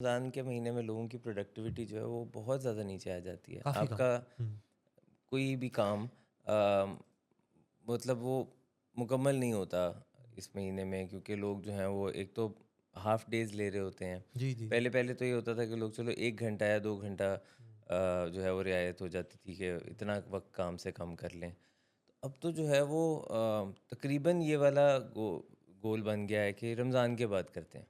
रमज़ान के महीने में लोगों की प्रोडक्टिविटी जो है वो बहुत ज़्यादा नीचे आ जाती है। काफ़ी कम। आपका हुँ, कोई भी काम मतलब वो मुकम्मल नहीं होता इस महीने में, क्योंकि लोग जो हैं वो एक तो हाफ़ डेज़ ले रहे होते हैं। जी, जी, जी। पहले-पहले तो ये होता था कि लोग चलो 1 घंटा या 2 घंटा हुँ, जो है वो रियायत हो जाती थी कि हुँ, इतना वक़्त काम से कम कर लें। तो अब तो जो है वो तकरीबन ये वाला गोल बन गया है कि रमज़ान के बाद करते हैं।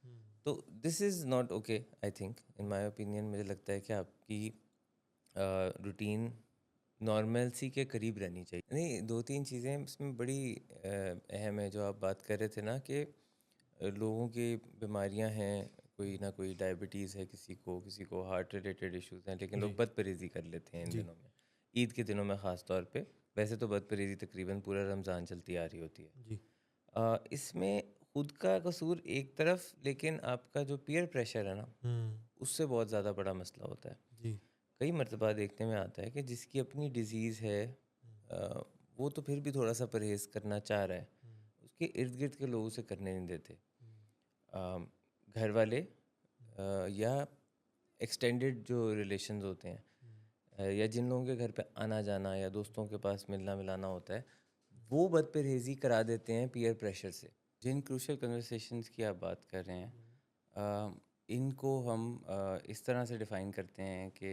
हुँ, तो this is not okay, I think, in my opinion. मुझे लगता है कि आपकी रूटीन नॉर्मलसी के करीब रहनी चाहिए। नहीं, 2-3 चीज़ें इसमें बड़ी अहम है जो आप बात कर रहे थे ना कि लोगों की बीमारियां हैं, कोई ना कोई डायबिटीज़ है, किसी को हार्ट रिलेटेड इश्यूज़ हैं, लेकिन लोग जी, बदपरहेज़ी कर लेते हैं इन जी, दिनों में। ईद के दिनों में ख़ास तौर पे। वैसे तो बदपरहेज़ी तकरीबन पूरा रमज़ान चलती आ रही होती है। जी। इसमें खुद का कसूर एक तरफ, लेकिन आपका जो पीयर प्रेशर है ना, हुँ, उससे बहुत ज़्यादा बड़ा मसला होता है। जी, कई मर्तबा देखने में आता है कि जिसकी अपनी डिज़ीज़ है, हुँ, अ, वो तो फिर भी थोड़ा-सा परहेज़ करना चाह रहा है, हुँ, उसके इर्द-गिर्द के लोग उसे करने नहीं देते। हुँ, घर वाले या एक्सटेंडेड जो रिलेशंस होते हैं, हुँ, या जिन लोगों के घर पे आना-जाना या दोस्तों के पास मिलना-मिलाना होता है, वो बदपरहेज़ी करा देते हैं पीयर प्रेशर से। जिन क्रूशियल कन्वर्सेशंस की आप बात कर रहे हैं, हुँ, अ, इनको हम इस तरह से डिफ़ाइन करते हैं कि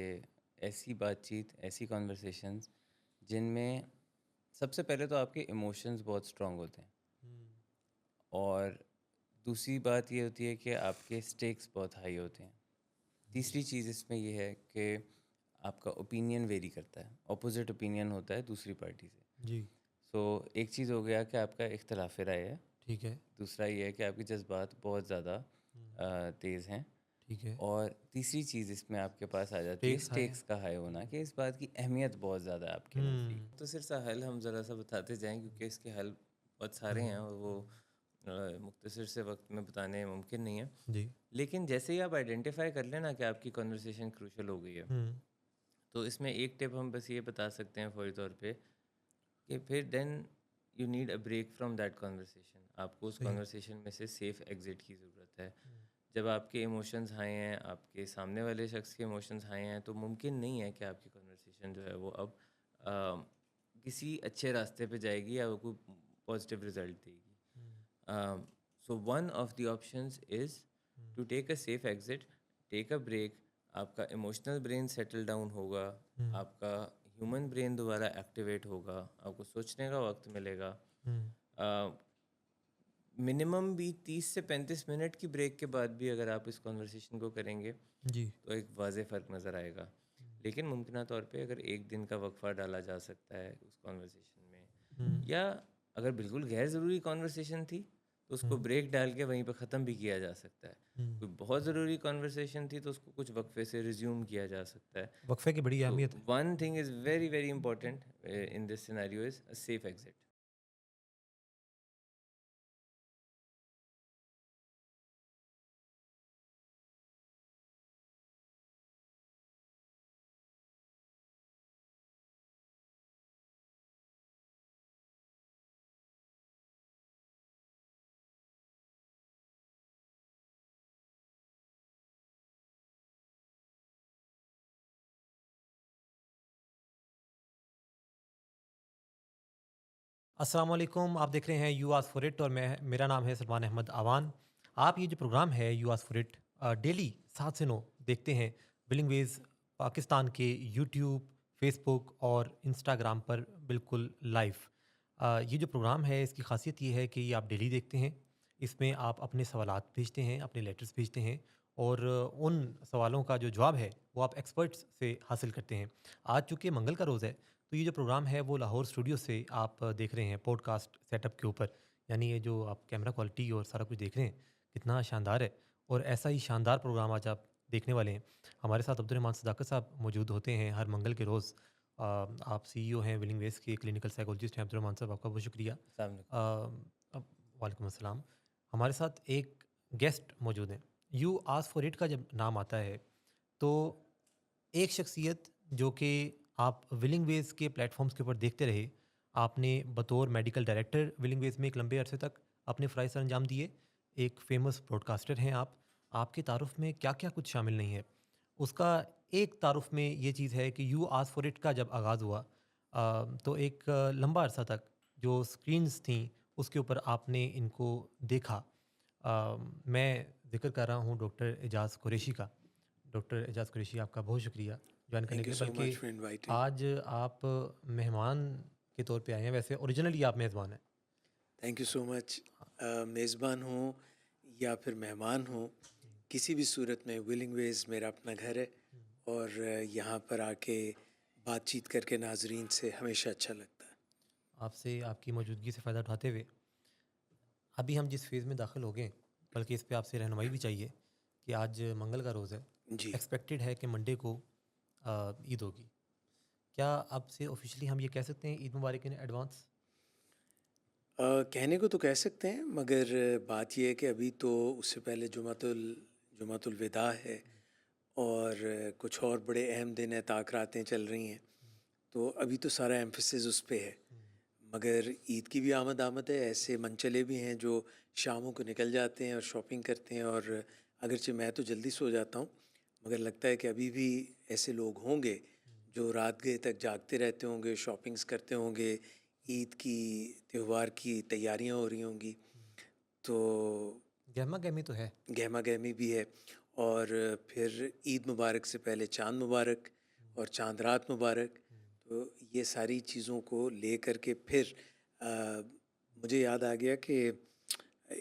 ऐसी बातचीत, ऐसी कन्वर्सेशंस जिनमें सबसे पहले तो आपके इमोशंस बहुत स्ट्रॉन्ग होते हैं, हुँ, और दूसरी बात ये होती है कि आपके स्टेक्स बहुत हाई होते हैं। जी, तीसरी चीज़ इसमें ये है कि आपका ओपिनियन वेरी करता है, अपोज़िट ओपिनियन होता है दूसरी पार्टी से। जी, सो एक चीज़ हो गया कि आपका इख्तिलाफ़ राय है, ठीक है। दूसरा ये है कि आपके जज़्बात बहुत ज़्यादा हुँ, तेज़ हैं, ठीक है। और तीसरी चीज़ इसमें आपके पास आ जाती है टेक्स हाई है। स्टेक्स का हाई होना, हुँ, कि इस बात की अहमियत बहुत ज़्यादा है आपके नज़दीक। हुँ, तो सिर्फ हल हम ज़रा-सा बताते जाएँ, हुँ, क्योंकि इसके हल बहुत सारे हैं हुँ, और वो हुँ, मुख्तसर से वक़्त में बताने मुमकिन नहीं है। जी, लेकिन जैसे ही आप आइडेंटिफ़ाई कर लें ना कि आपकी कन्वर्सेशन क्रूशियल हो गई है, हुँ, तो इसमें एक टिप हम बस ये बता सकते हैं फ़ौरी तौर पे, कि फिर then you need a break from that conversation. आपको उस सही। कन्वर्सेशन में से सेफ़ एग्ज़िट की ज़रूरत है। हुँ, जब आपके इमोशंस हाई हैं, आपके सामने वाले शख्स के इमोशंस हाई हैं, तो मुमकिन नहीं है कि आपकी कन्वर्सेशन जो है वो अब किसी अच्छे रास्ते पे जाएगी या वो कोई पॉजिटिव रिज़ल्ट देगी। Hmm, so one of the options is hmm, to take a safe exit, take a break. आपका इमोशनल ब्रेन सेटल डाउन होगा, हुँ, आपका ह्यूमन ब्रेन दोबारा एक्टिवेट होगा, आपको सोचने का वक़्त मिलेगा। हुँ, मिनिमम भी 30 से 35 मिनट की ब्रेक के बाद भी अगर आप इस कॉन्वर्सेशन को करेंगे, जी, तो एक वाज़ेह फ़र्क नज़र आएगा। हुँ, लेकिन मुमकिना तौर पे अगर 1 दिन का वक़फ़ा डाला जा सकता है उस कॉन्वर्सेशन में, हुँ, या अगर बिल्कुल गैर ज़रूरी कॉन्वर्सेशन थी, तो उसको हुँ, ब्रेक डाल के वहीं पे ख़त्म भी किया जा सकता है। हुँ। कोई बहुत ज़रूरी कॉन्वर्सेशन थी, तो उसको कुछ वक़्फ़े से रिज़्यूम किया जा सकता है। वक़्फ़े की बड़ी तो अहमियत है। One thing is very, very important hmm. In this scenario is a safe exit. अस्सलाम वालेकुम, आप देख रहे हैं यू आस्क फॉर इट और मेरा नाम है सलमान अहमद अवान। आप ये जो प्रोग्राम है you ask for it daily 7 से 9 देखते हैं विलिंग वेज़ पाकिस्तान के यूट्यूब, फ़ेसबुक और इंस्टाग्राम पर बिल्कुल लाइव। ये जो प्रोग्राम है इसकी ख़ासियत ये है कि ये आप डेली देखते हैं। इसमें आप अपने सवालात भेजते हैं, अपने लेटर्स भेजते हैं और उन सवालों का जो जवाब है वो आप एक्सपर्ट्स से हासिल करते हैं। आज चूँकि मंगल का रोज़ है तो ये जो प्रोग्राम है वो लाहौर स्टूडियो से आप देख रहे हैं पॉडकास्ट सेटअप के ऊपर। यानी ये जो आप कैमरा क्वालिटी और सारा कुछ देख रहे हैं, कितना शानदार है और ऐसा ही शानदार प्रोग्राम आज आप देखने वाले हैं। हमारे साथ अब्दुर्रहमान सदाकत साहब मौजूद होते हैं हर मंगल के रोज़। आप सीईओ हैं विलिंग वेज के, क्लिनिकल साइकोलॉजिस्ट हैं अब्दुर्रहमान साहब, आपका बहुत शुक्रिया। अस्सलाम वालेकुम। अब वालेकुम अस्सलाम। हमारे साथ एक गेस्ट मौजूद हैं। यू आस्क फॉर इट का जब नाम आता है, तो एक शख्सियत जो कि आप विलिंग वेज के प्लेटफॉर्म्स के ऊपर देखते रहे, आपने बतौर मेडिकल डायरेक्टर विलिंग वेज में एक लंबे अरसे तक अपने फ़राइज़ अंजाम दिए, एक फ़ेमस ब्रॉडकास्टर हैं आप आपके तारुफ़ में क्या-क्या कुछ शामिल नहीं है? उसका एक तारुफ़ में ये चीज़ है कि यू आस्क्ड फॉर इट का जब आगाज़ हुआ तो एक लंबा अरसा तक जो स्क्रीन्स थीं, उसके ऊपर आपने इनको देखा। मैं ज़िक्र कर रहा हूँ डॉक्टर एजाज़ कुरैशी का। डॉक्टर एजाज़ कुरैशी आपका बहुत शुक्रिया जॉइन करने Thank के you लिए। so बल्कि much for inviting. आज आप मेहमान के तौर पे आए हैं, वैसे ओरिजिनली आप मेज़बान हैं। Thank you so much. मेज़बान हूँ या फिर मेहमान हूँ, किसी भी सूरत में विलिंग वेज़ मेरा अपना घर है और यहाँ पर आके बातचीत करके नाज़रीन से हमेशा अच्छा लगता है। आपसे आपकी मौजूदगी से फ़ायदा उठाते हुए अभी हम जिस फ़ेज़ में दाखिल हो गए, बल्कि इस पे आपसे रहनुमाई भी चाहिए कि आज मंगल का रोज़ है। जी। एक्सपेक्टेड है कि मंडे को ईद होगी। क्या आपसे ऑफ़िशियली हम ये कह सकते हैं ईद मुबारक इन एडवांस? कहने को तो कह सकते हैं, मगर बात ये है कि अभी तो उससे पहले जुमातुल विदा है और कुछ और बड़े अहम दिन हैं, ताक़रातें चल रही हैं, तो अभी तो सारा एम्फसिस उस पे है। मगर ईद की भी आमद है, ऐसे मनचले भी हैं जो शामों को निकल जाते हैं और शॉपिंग करते हैं और अगरचे मैं तो जल्दी सो जाता हूँ, मगर लगता है कि अभी भी ऐसे लोग होंगे जो रात गए तक जागते रहते होंगे, शॉपिंग्स करते होंगे, ईद की त्योहार की तैयारियाँ हो रही होंगी, तो गहमा-गहमी तो है। गहमा-गहमी भी है। और फिर ईद मुबारक से पहले चाँद मुबारक और चाँद रात मुबारक। तो ये सारी चीज़ों को लेकर के फिर अ, मुझे याद आ गया कि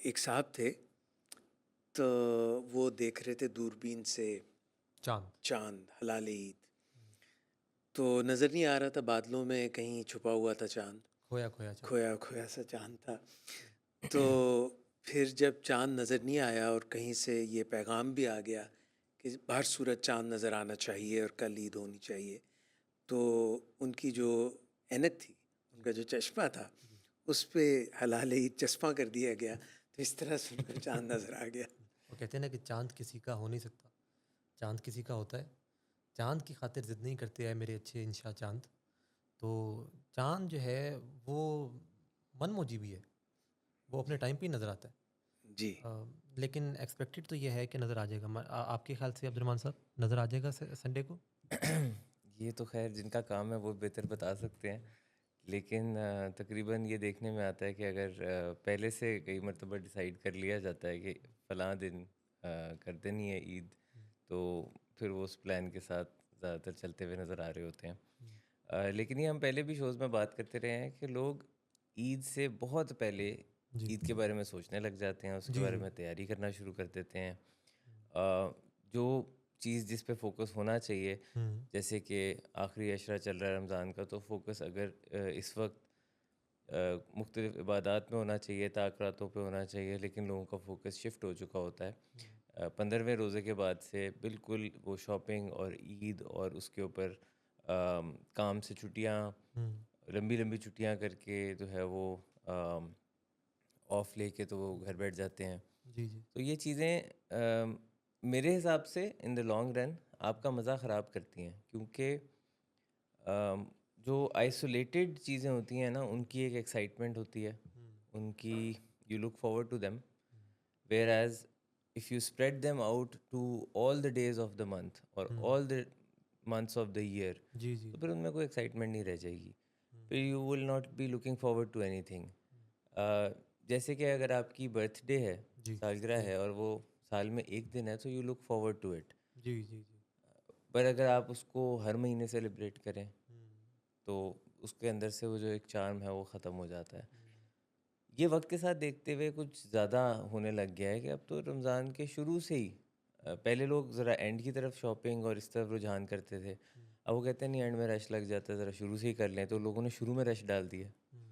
एक साहब थे, तो वो देख रहे थे दूरबीन से चाँद, चाँद, हलाल ईद। तो नज़र नहीं आ रहा था, बादलों में कहीं छुपा हुआ था चाँद, खोया-खोया चाँद। खोया-खोया सा चाँद था। तो फिर जब चाँद नज़र नहीं आया और कहीं से ये पैगाम भी आ गया कि हर सूरत चाँद नज़र आना चाहिए और कल ईद होनी चाहिए, तो उनकी जो ऐनक थी, जी, उनका जो चश्मा था, जी। उस पे हलाल ईद चश्मा कर दिया गया, तो इस तरह से उनको चाँद नज़र आ गया। वो कहते हैं ना कि चाँद किसी का हो नहीं सकता, चाँद किसी का होता है। चाँद की खातिर ज़िद नहीं करते ऐ मेरे अच्छे इंशा चाँद। तो चाँद जो है वो मनमौजी भी है, वो अपने टाइम पे ही नज़र आता है। जी। लेकिन एक्सपेक्टेड तो ये है कि नज़र आ जाएगा। आपके ख़्याल से अब्दुर्रहमान साहब नज़र आ जाएगा संडे को? ये तो खैर जिनका काम है वो बेहतर बता सकते हैं, लेकिन तकरीबन ये देखने में आता है कि अगर पहले से कई मरतबा डिसाइड कर लिया जाता है कि फ़लाँ दिन कर देनी है ईद, तो फिर वो उस प्लान के साथ ज़्यादातर चलते हुए नज़र आ रहे होते हैं। लेकिन ये हम पहले भी शोज़ में बात करते रहे हैं कि लोग ईद से बहुत पहले जी। ईद के बारे में सोचने लग जाते हैं, उसके जी, बारे जी। में तैयारी करना शुरू कर देते हैं। जो चीज़ जिस पे फोकस होना चाहिए, हुँ, जैसे कि आखिरी अशरा चल रहा है रमज़ान का, तो फोकस अगर इस वक्त मुख्तलिफ़ इबादत में होना चाहिए, ताक़रातों पे होना चाहिए, लेकिन लोगों का फोकस शिफ्ट हो चुका होता है। 15वें रोज़े के बाद से बिल्कुल वो शॉपिंग और ईद और उसके ऊपर काम से छुट्टियाँ, हुँ। लंबी-लंबी छुट्टियाँ करके जो है वो ऑफ लेके तो वो घर बैठ जाते हैं। जी, जी। तो ये चीज़ें मेरे हिसाब से इन द लॉन्ग रन आपका मज़ा ख़राब करती हैं, क्योंकि जो आइसोलेटेड चीज़ें होती हैं ना, उनकी एक एक्साइटमेंट होती है, हुँ, उनकी you look forward to them, where as if you spread them out to all the days of the month और hmm. All the months of the year, जी, जी। तो फिर उनमें कोई एक्साइटमेंट नहीं रह जाएगी। हुँ, फिर you will not be looking forward to anything. जैसे कि अगर आपकी बर्थडे है, जी, सालगिरह जी। है और वो साल में एक दिन है, तो you look forward to it. जी, जी, जी। पर अगर आप उसको हर महीने सेलिब्रेट करें, हुँ, तो उसके अंदर से वो जो एक चार्म है वो ख़त्म हो जाता है। हुँ। ये वक्त के साथ देखते हुए कुछ ज़्यादा होने लग गया है कि अब तो रमज़ान के शुरू से ही पहले लोग ज़रा एंड की तरफ शॉपिंग और इस तरफ रुझान करते थे। हुँ, अब वो कहते हैं नहीं, एंड में रश लग जाता है, ज़रा शुरू से ही कर लें, तो लोगों ने शुरू में रश डाल दिया। हुँ,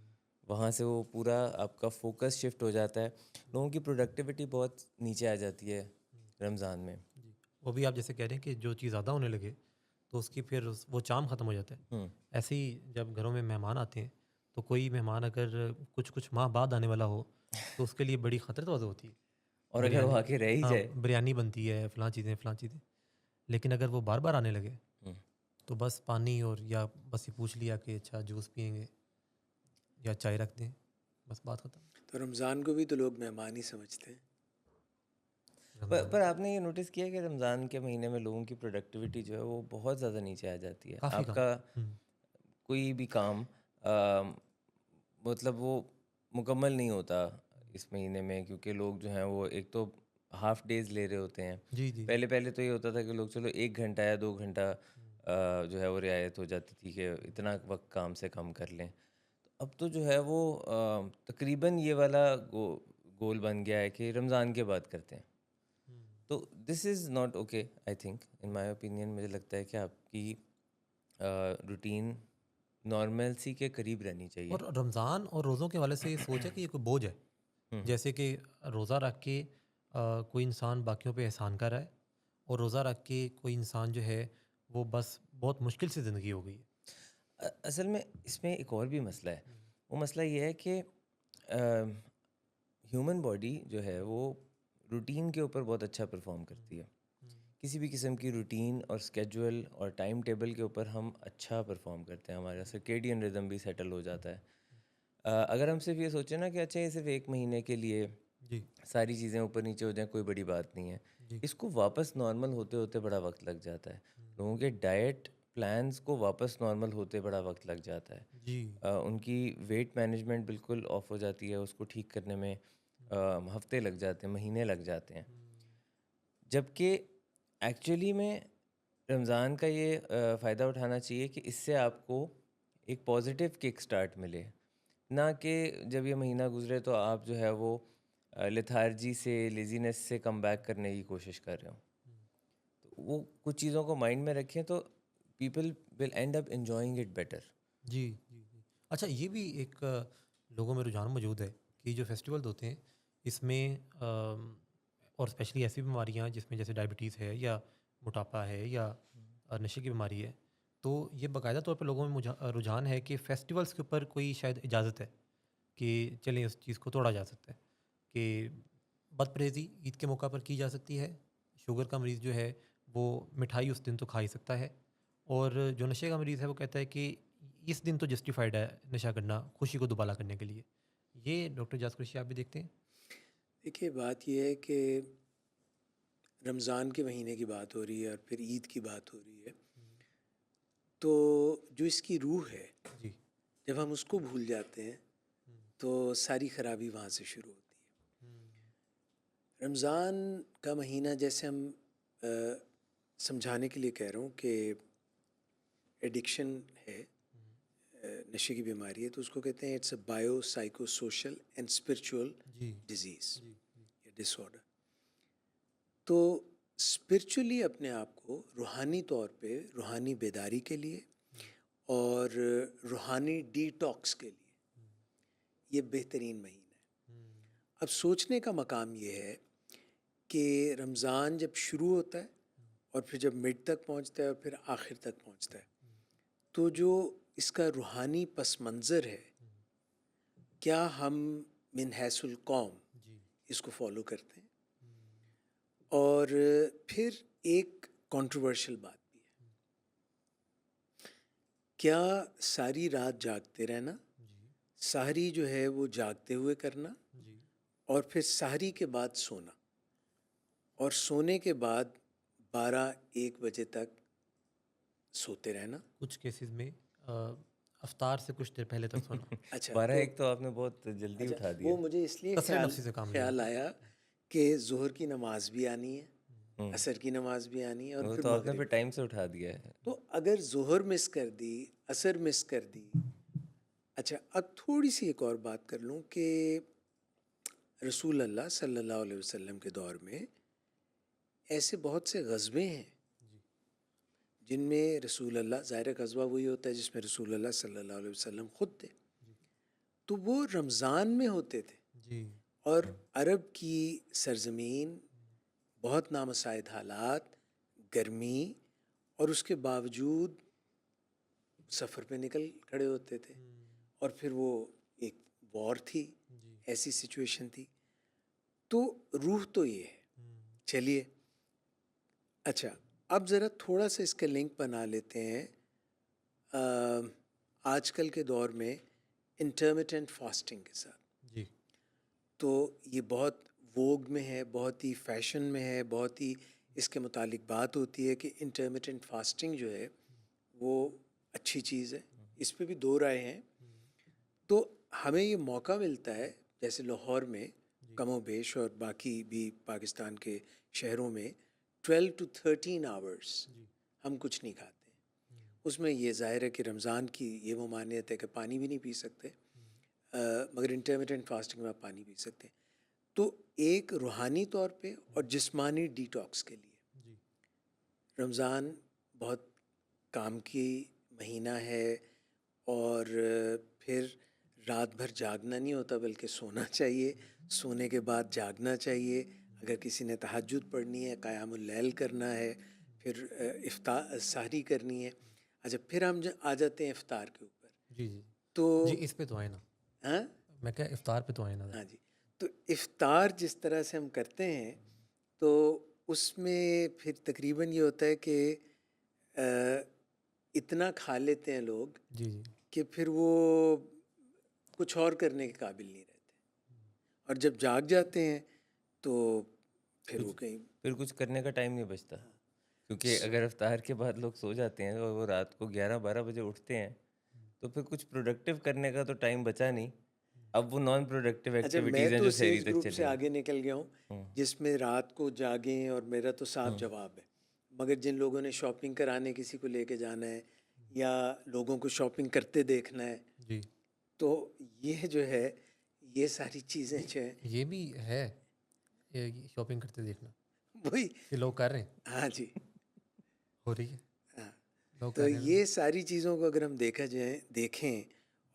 वहाँ से वो पूरा आपका फोकस शिफ्ट हो जाता है। लोगों की प्रोडक्टिविटी बहुत नीचे आ जाती है हुँ। रमज़ान में। जी। वो भी आप जैसे कह रहे हैं कि जो चीज़ ज़्यादा होने लगे, तो उसकी फिर वो चार्म ख़त्म हो जाता है। हुँ। ऐसे ही जब घरों में मेहमान आते हैं, तो कोई मेहमान अगर कुछ-कुछ माह बाद आने वाला हो, तो उसके लिए बड़ी ख़तरे तो होती है। और अगर वो बिरयानी आके रह ही हाँ, जाए। बिरयानी बनती है, फ़लाँ चीज़ें, फ़लाँ चीज़ें। लेकिन अगर वो बार-बार आने लगे, हुँ। तो बस पानी और या बस ये पूछ लिया कि अच्छा जूस पिएँगे या चाय रख दें, बस बात ख़त्म। तो रमज़ान को भी तो लोग मेहमान ही समझते हैं। पर आपने ये नोटिस किया कि रमज़ान के महीने में लोगों की प्रोडक्टिविटी जो है वो बहुत ज़्यादा नीचे आ जाती है। काफ़ी कम। आपका हुँ, कोई भी काम मतलब वो मुकम्मल नहीं होता इस महीने में, क्योंकि लोग जो हैं वो एक तो हाफ डेज़ ले रहे होते हैं। जी, जी, जी। पहले पहले तो ये होता था कि लोग चलो 1 घंटा या 2 घंटा जो है वो रियायत हो जाती थी कि इतना वक्त काम से कम कर लें। अब तो जो है वो तकरीबन ये वाला गोल बन गया है कि रमज़ान के बाद करते हैं। हुँ। तो this is not okay, I think in my opinion मुझे लगता है कि आपकी रूटीन नॉर्मलसी के करीब रहनी चाहिए। और रमज़ान और रोज़ों के हवाले से ये सोच है कि ये कोई बोझ है। हम्म, जैसे कि रोज़ा रख के कोई इंसान बाकियों पे एहसान कर रहा है और रोज़ा रख के कोई इंसान जो है वो बस बहुत मुश्किल से ज़िंदगी हो गई है। असल में इसमें एक और भी मसला है। हुँ, वो मसला ये है कि ह्यूमन बॉडी जो है वो रूटीन के ऊपर बहुत अच्छा परफॉर्म हुँ, करती है। हुँ, किसी भी किस्म की रूटीन और स्केजुअल और टाइम टेबल के ऊपर हम अच्छा परफॉर्म करते हैं, हमारा सर्केडियन रिदम भी सेटल हो जाता है। अगर हम सिर्फ ये सोचें ना कि अच्छा ये सिर्फ एक महीने के लिए जी, सारी चीज़ें ऊपर नीचे हो जाएं, कोई बड़ी बात नहीं है। जी, इसको वापस नॉर्मल होते होते बड़ा वक्त लग जाता है। हुँ, लोगों के डाइट प्लान्स को वापस नॉर्मल होते बड़ा वक्त लग जाता है। जी, उनकी वेट मैनेजमेंट बिल्कुल ऑफ हो जाती है, उसको ठीक करने में हुँ, हफ्ते लग जाते हैं, महीने लग जाते हैं। हुँ, जबकि एक्चुअली में रमज़ान का ये फ़ायदा उठाना चाहिए कि इससे आपको एक पॉजिटिव किक स्टार्ट मिले, ना कि जब ये महीना गुजरे तो आप जो है वो लेथार्जी से, लेज़ीनेस से कम बैक करने की कोशिश कर रहे हो। हुँ। तो वो कुछ चीज़ों को माइंड में रखें तो people will end up enjoying it better. जी, जी, जी। अच्छा ये भी एक लोगों में रुझान मौजूद है कि जो फेस्टिवल्स होते हैं इसमें और स्पेशली ऐसी बीमारियाँ जिसमें जैसे डायबिटीज़ है या मोटापा है या नशे की बीमारी है, तो ये बाकायदा तौर पे लोगों में रुझान है कि फेस्टिवल्स के ऊपर कोई शायद इजाज़त है कि चलें उस चीज़ को तोड़ा जा सकता है कि बदपरहेज़ी ईद के मौका पर की जा सकती है। शुगर का मरीज़ जो है वो मिठाई उस दिन तो खा ही सकता है और जो नशे का मरीज़ है वो कहता है कि इस दिन तो जस्टिफाइड है नशा करना खुशी को दुबाला करने के लिए। ये डॉक्टर जाज़ कुरैशी आप भी देखते हैं? देखिए, बात यह है कि रमज़ान के महीने की बात हो रही है और फिर ईद की बात हो रही है, हुँ, तो जो इसकी रूह है, जी। जब हम उसको भूल जाते हैं हुँ, तो सारी खराबी वहाँ से शुरू होती हुँ, है। रमज़ान का महीना, जैसे हम अ, समझाने के लिए कह रहा हूँ कि एडिक्शन है, हुँ, नशे की बीमारी है, तो उसको कहते हैं it's a bio psycho social and spiritual जी, डिजीज़ जी, जी। या डिसऑर्डर। तो स्पिरिचुअली अपने आप को रूहानी तौर पे, रूहानी बेदारी के लिए हुँ, और रूहानी डिटॉक्स के लिए हुँ, ये बेहतरीन महीना है। हुँ, अब सोचने का मकाम ये है कि रमज़ान जब शुरू होता है हुँ, और फिर जब मिड तक पहुंचता है और फिर आखिर तक पहुंचता है, हुँ, तो जो इसका रूहानी पस मंज़र है, हुँ, क्या हम मिन हैसुल कौम जी, इसको फॉलो करते हैं? हुँ, और फिर एक कंट्रोवर्शियल बात भी है, हुँ, क्या सारी रात जागते रहना, जी, सहरी जो है वो जागते हुए करना, जी। और फिर सहरी के बाद सोना, और सोने के बाद 12-1 बजे तक सोते रहना। कुछ केसेज़ में इफ्तार से कुछ देर पहले तक सोना। अच्छा, बारह तो एक तो आपने बहुत जल्दी अच्छा, उठा वो दिया। मुझे इसलिए कसरे ख्याल नफ़सी से काम लिया ख्याल आपने। आया कि ज़ोहर की नमाज़ भी आनी है, हम्म, असर की नमाज़ भी आनी है और वो फिर तो आपने मगरिब फिर भी। टाइम से उठा दिया है। तो अगर ज़ोहर मिस कर दी, असर मिस कर दी। अच्छा, अब थोड़ी सी एक और बात कर लूँ कि रसूल अल्लाह सल्लल्लाहु अलैहि वसल्लम के दौर में ऐसे बहुत से ग़ज़वे हैं जी, जिनमें रसूल अल्लाह, ज़ाहिर ग़ज़वा वही होता है जिसमें रसूल अल्लाह सल्लल्लाहु अलैहि वसल्लम ख़ुद थे, जी, तो वो रमज़ान में होते थे। जी, और अरब की सरज़मीन, बहुत नामसाइद हालात, गर्मी, और उसके बावजूद सफ़र पे निकल खड़े होते थे। हुँ, और फिर वो एक वॉर थी, जी, ऐसी सिचुएशन थी। तो रूह तो ये है। हुँ, चलिए, अच्छा, अब ज़रा थोड़ा सा इसका लिंक बना लेते हैं आजकल के दौर में इंटरमिटेंट फास्टिंग के साथ। जी, तो ये बहुत वोग में है, बहुत ही फैशन में है, बहुत ही इसके मुतालिक बात होती है कि इंटरमिटेंट फास्टिंग जो है वो अच्छी चीज़ है। इस पे भी दो राय हैं। तो हमें ये मौका मिलता है, जैसे लाहौर में कमोबेश और बाकी भी पाकिस्तान के शहरों में 12 to 13 आवर्स हम कुछ नहीं खाते। उसमें ये ज़ाहिर है कि रमज़ान की ये ममानियत है कि पानी भी नहीं पी सकते, मगर इंटरमिटेंट फास्टिंग में आप पानी पी सकते हैं। तो एक रूहानी तौर पे और जिस्मानी डिटॉक्स के लिए रमज़ान बहुत काम की महीना है। और फिर रात भर जागना नहीं होता बल्कि सोना चाहिए, सोने के बाद जागना चाहिए। अगर किसी ने तहज्जुद पढ़नी है, क़यामुल लैल करना है, फिर इफ्तार सहरी करनी है। अच्छा, फिर हम आ जाते हैं इफ्तार के ऊपर। जी जी तो जी, इस पे तो आए ना, हाँ मैं क्या इफ्तार पे तो आए ना। हाँ जी, तो इफ्तार जिस तरह से हम करते हैं तो उसमें फिर तकरीबन ये होता है कि इतना खा लेते हैं लोग जी जी कि फिर वो कुछ और करने के काबिल नहीं रहते, और जब जाग जाते हैं तो फिर वो कहीं फिर कुछ करने का टाइम नहीं बचता, क्योंकि अगर इफ्तार के बाद लोग सो जाते हैं और वो रात को 11-12 बजे उठते हैं, तो फिर कुछ प्रोडक्टिव करने का तो टाइम बचा नहीं। अब वो नॉन प्रोडक्टिव अच्छा, एक्टिविटीज़ मैं हैं तो जो उस सहरी एज तक ग्रुप से चलेंगी। आगे निकल गया हूँ जिसमें रात को जागें, और मेरा तो साफ जवाब है। मगर जिन लोगों ने शॉपिंग कराने किसी को लेके जाना है या लोगों को शॉपिंग करते देखना है, जी, तो ये जो है, ये सारी चीज़ें जो हैं, ये भी है, ये शॉपिंग करते देखना वही। कि लोग कर रहे हैं, हाँ जी, हो रही है, हाँ। लोग तो कर रहे हैं ना। ये सारी चीज़ों को अगर हम देखा जाए देखें,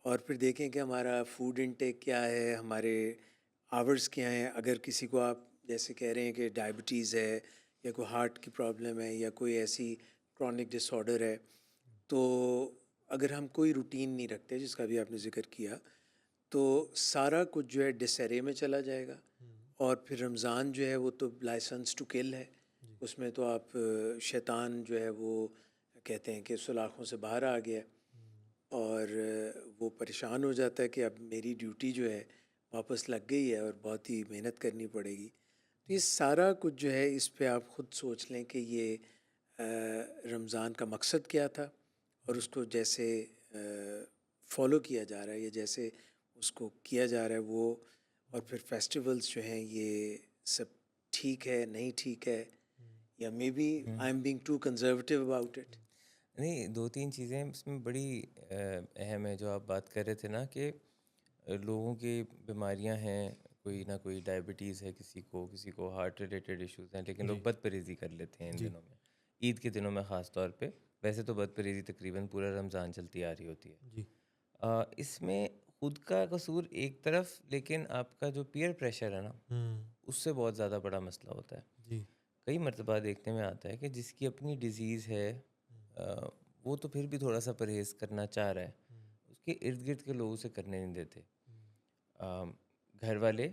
और फिर देखें कि हमारा फूड इनटेक क्या है, हमारे आवर्स क्या हैं। अगर किसी को आप जैसे कह रहे हैं कि डायबिटीज़ है या कोई हार्ट की प्रॉब्लम है या कोई ऐसी क्रॉनिक डिसऑर्डर है, तो अगर हम कोई रूटीन नहीं रखते जिसका भी आपने ज़िक्र किया, तो सारा कुछ जो है डिसअरे में चला जाएगा। और फिर रमज़ान जो है वो तो लाइसेंस टू किल है। उसमें तो आप शैतान जो है वो कहते हैं कि सुलाखों से बाहर आ गया, और वो परेशान हो जाता है कि अब मेरी ड्यूटी जो है वापस लग गई है और बहुत ही मेहनत करनी पड़ेगी। तो ये सारा कुछ जो है, इस पे आप ख़ुद सोच लें कि ये रमज़ान का मकसद क्या था, और उसको जैसे फॉलो किया जा रहा है या जैसे उसको किया जा रहा है वो, और फिर फेस्टिवल्स जो हैं ये सब ठीक है नहीं ठीक है, या maybe I am being too conservative about it. नहीं, 2-3 चीज़ें इसमें बड़ी अहम है जो आप बात कर रहे थे ना, कि लोगों की बीमारियां हैं, कोई ना कोई डायबिटीज़ है, किसी को हार्ट रिलेटेड इश्यूज़ हैं, लेकिन लोग जी बदपरहेज़ी कर लेते हैं इन जी दिनों में, ईद के दिनों में ख़ास तौर पे। वैसे तो बदपरहेज़ी तकरीबन पूरा रमज़ान चलती आ रही होती है। जी इसमें खुद का कसूर एक तरफ, लेकिन आपका जो पीयर प्रेशर है ना, उससे बहुत ज़्यादा बड़ा मसला होता है। जी कई मर्तबा देखने में आता है कि जिसकी अपनी डिज़ीज़ है, अ, वो तो फिर भी थोड़ा सा परहेज़ करना चाह रहा है, उसके इर्द गिर्द के लोग उसे करने नहीं देते। घर वाले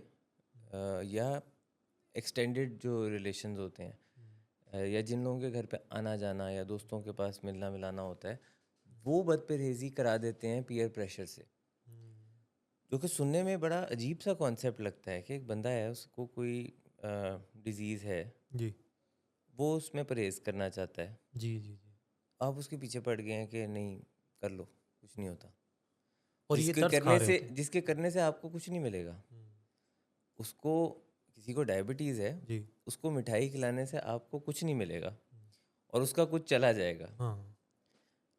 या एक्सटेंडेड जो रिलेशंस होते हैं, या जिन लोगों के घर पे आना जाना या दोस्तों के पास मिलना मिलाना होता है, वो बदपरहेज़ी करा देते हैं पीयर प्रेशर से। जो कि सुनने में बड़ा अजीब सा कॉन्सेप्ट लगता है कि एक बंदा है, उसको कोई डिज़ीज़ है, जी वो उसमें परहेज़ करना चाहता है, जी जी जी, आप उसके पीछे पड़ गए हैं कि नहीं कर लो, कुछ नहीं होता। और ये तरस खा रहे होते हैं। जिसके करने से आपको कुछ नहीं मिलेगा। उसको, किसी को डायबिटीज़ है, जी उसको मिठाई खिलाने से आपको कुछ नहीं मिलेगा और उसका कुछ चला जाएगा। हाँ,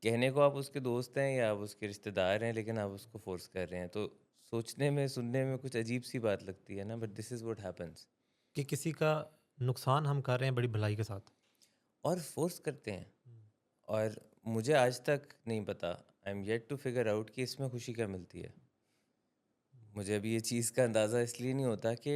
कहने को आप उसके दोस्त हैं या आप उसके रिश्तेदार हैं, लेकिन आप उसको फ़ोर्स कर रहे हैं। तो सोचने में, सुनने में कुछ अजीब सी बात लगती है ना, but this is what happens. कि किसी का नुकसान हम कर रहे हैं बड़ी भलाई के साथ। और फ़ोर्स करते हैं। और मुझे आज तक नहीं पता, I am yet to figure out कि इसमें खुशी क्या मिलती है। मुझे अभी ये चीज़ का अंदाज़ा इसलिए नहीं होता कि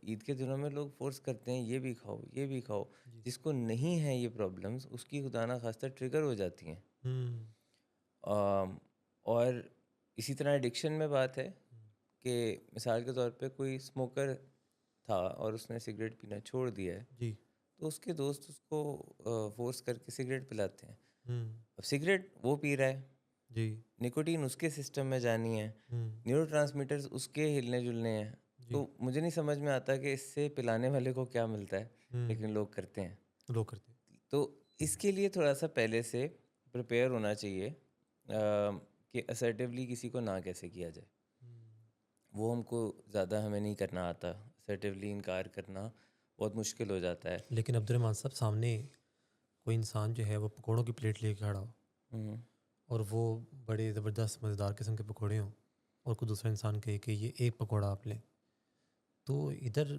ईद के दिनों में लोग फ़ोर्स करते हैं ये भी खाओ, ये भी खाओ। जिसको नहीं है ये प्रॉब्लम्स, उसकी खुदा ना खास्ता ट्रिगर हो जाती हैं। हुँ, और इसी तरह एडिक्शन में बात है कि मिसाल के तौर पे कोई स्मोकर था और उसने सिगरेट पीना छोड़ दिया है, जी, तो उसके दोस्त उसको फ़ोर्स करके सिगरेट पिलाते हैं। हुँ, अब सिगरेट वो पी रहा है, जी, निकोटीन उसके सिस्टम में जानी है, हुँ, न्यूरोट्रांसमीटर्स उसके हिलने जुलने हैं, जी। तो मुझे नहीं समझ में आता कि इससे पिलाने वाले को क्या मिलता है, लेकिन लोग करते हैं। लोग करते हैं। तो इसके लिए थोड़ा-सा पहले से प्रिपेयर होना चाहिए कि असर्टिवली किसी को ना कैसे किया जाए। वो हमको ज़्यादा हमें नहीं करना आता। असर्टिवली इनकार करना बहुत मुश्किल हो जाता है। लेकिन अब्दुर्रहमान साहब, सामने कोई इंसान जो है वो पकौड़ों की प्लेट लेके खड़ा हो हुँ। और वो बड़े ज़बरदस्त मज़ेदार किस्म के पकौड़े हों और कोई दूसरा इंसान कहे कि ये एक पकौड़ा आप लें, तो इधर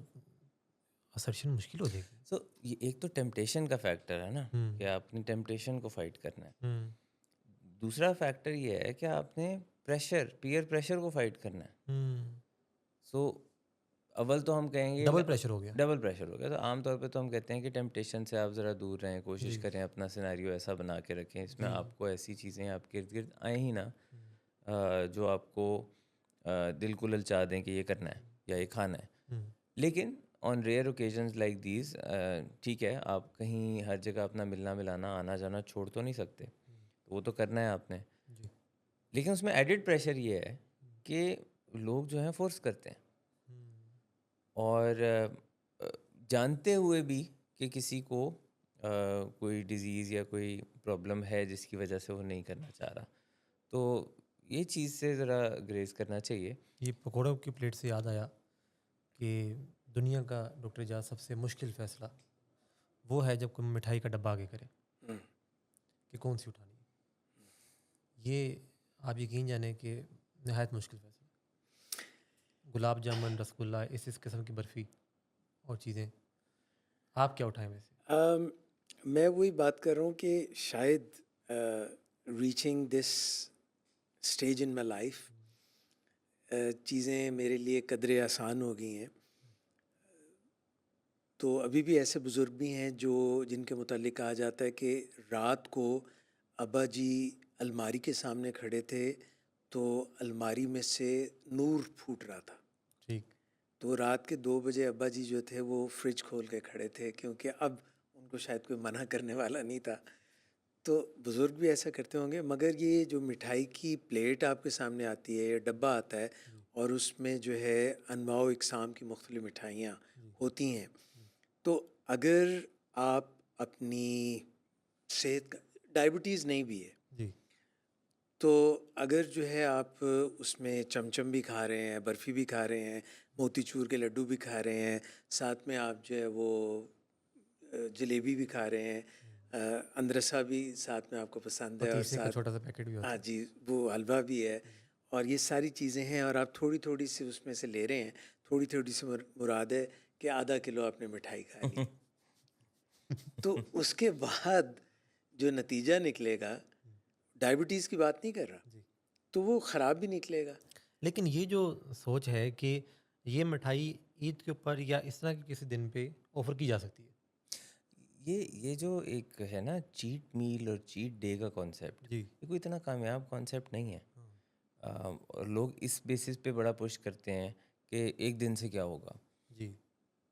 असर्शन मुश्किल हो जाएगी। सो ये एक तो टेम्पटेशन का फैक्टर है ना, कि हुँ, आपने टेम्पटेशन को फाइट करना है। हुँ, दूसरा फैक्टर ये है कि आपने पीयर प्रेशर को फाइट करना है। हुँ। सो अव्वल तो हम कहेंगे डबल प्रेशर हो गया। डबल प्रेशर हो गया। तो आम तौर पे तो हम कहते हैं कि टेम्पटेशन से आप ज़रा दूर रहें, कोशिश जी, करें अपना सिनेरियो ऐसा बना के रखें इसमें जी। आपको ऐसी चीज़ें आपके इर्द गिर्द आए ही ना, हुँ, जो आपको दिल को ललचा दें कि ये करना है या ये खाना है। हुँ, लेकिन on rare occasions like these, ठीक है, आप कहीं हर जगह अपना मिलना मिलाना आना जाना छोड़ तो नहीं सकते, तो वो तो करना है आपने। जी, लेकिन उसमें एडिड प्रेशर ये है कि लोग जो हैं फोर्स करते हैं, हुँ, और जानते हुए भी कि किसी को कोई डिज़ीज़ या कोई प्रॉब्लम है जिसकी वजह से वो नहीं करना चाह रहा, तो ये चीज़ से ज़रा ग्रेस करना चाहिए। ये पकौड़ों की प्लेट से याद आया कि दुनिया का डॉक्टर इजाज़ सबसे मुश्किल फ़ैसला वो है जब कोई मिठाई का डब्बा आगे करे हुँ। कि कौन-सी उठानी है। ये आप यकीन जानें कि नहायत मुश्किल फ़ैसला। गुलाब जामुन, रसगुल्ला, इस किस्म की बर्फ़ी और चीज़ें, आप क्या उठाएँ वैसे? अम, मैं वही बात कर रहा हूँ कि शायद reaching this stage in my life चीज़ें मेरे लिए कदरे आसान हो गई हैं। तो अभी भी ऐसे बुज़ुर्ग भी हैं जो जिनके मुतालिक कहा जाता है कि रात को अब्बा जी अलमारी के सामने खड़े थे, तो अलमारी में से नूर फूट रहा था। ठीक। तो रात के 2 बजे अब्बा जी जो थे वो फ्रिज खोल के खड़े थे, क्योंकि अब उनको शायद कोई मना करने वाला नहीं था। तो बुज़ुर्ग भी ऐसा करते होंगे, मगर ये जो मिठाई की प्लेट आपके सामने आती है या डब्बा आता है जी, और उसमें जो है अनवाओ इकसाम की मुख्तलिफ़ मिठाइयाँ जी, होती हैं, जी, तो अगर आप अपनी सेहत का डायबिटीज़ नहीं भी है, जी, तो अगर जो है आप उसमें चमचम भी खा रहे हैं, बर्फ़ी भी खा रहे हैं, मोतीचूर के लड्डू भी खा रहे हैं, साथ में आप जो है वो जलेबी भी खा रहे हैं, अनरसा भी साथ में आपको पसंद है, और पतीसे का साथ छोटा-सा पैकेट भी हाँ होता है। जी, वो हलवा भी है, और ये सारी चीज़ें हैं और आप थोड़ी-थोड़ी सी उसमें से ले रहे हैं। थोड़ी-थोड़ी सी मुराद है कि आधा किलो आपने मिठाई खा ली। तो उसके बाद जो नतीजा निकलेगा, डायबिटीज़ की बात नहीं कर रहा, जी। तो वो ख़राब भी निकलेगा। लेकिन ये जो सोच है कि ये मिठाई ईद के ऊपर या इस तरह के किसी दिन पे ऑफ़र की जा सकती है। ये जो एक है ना चीट मील और चीट डे का कॉन्सेप्ट, जी। ये कोई इतना कामयाब कॉन्सेप्ट नहीं है। हाँ, और लोग इस बेसिस पे बड़ा पुश करते हैं कि एक दिन से क्या होगा, जी।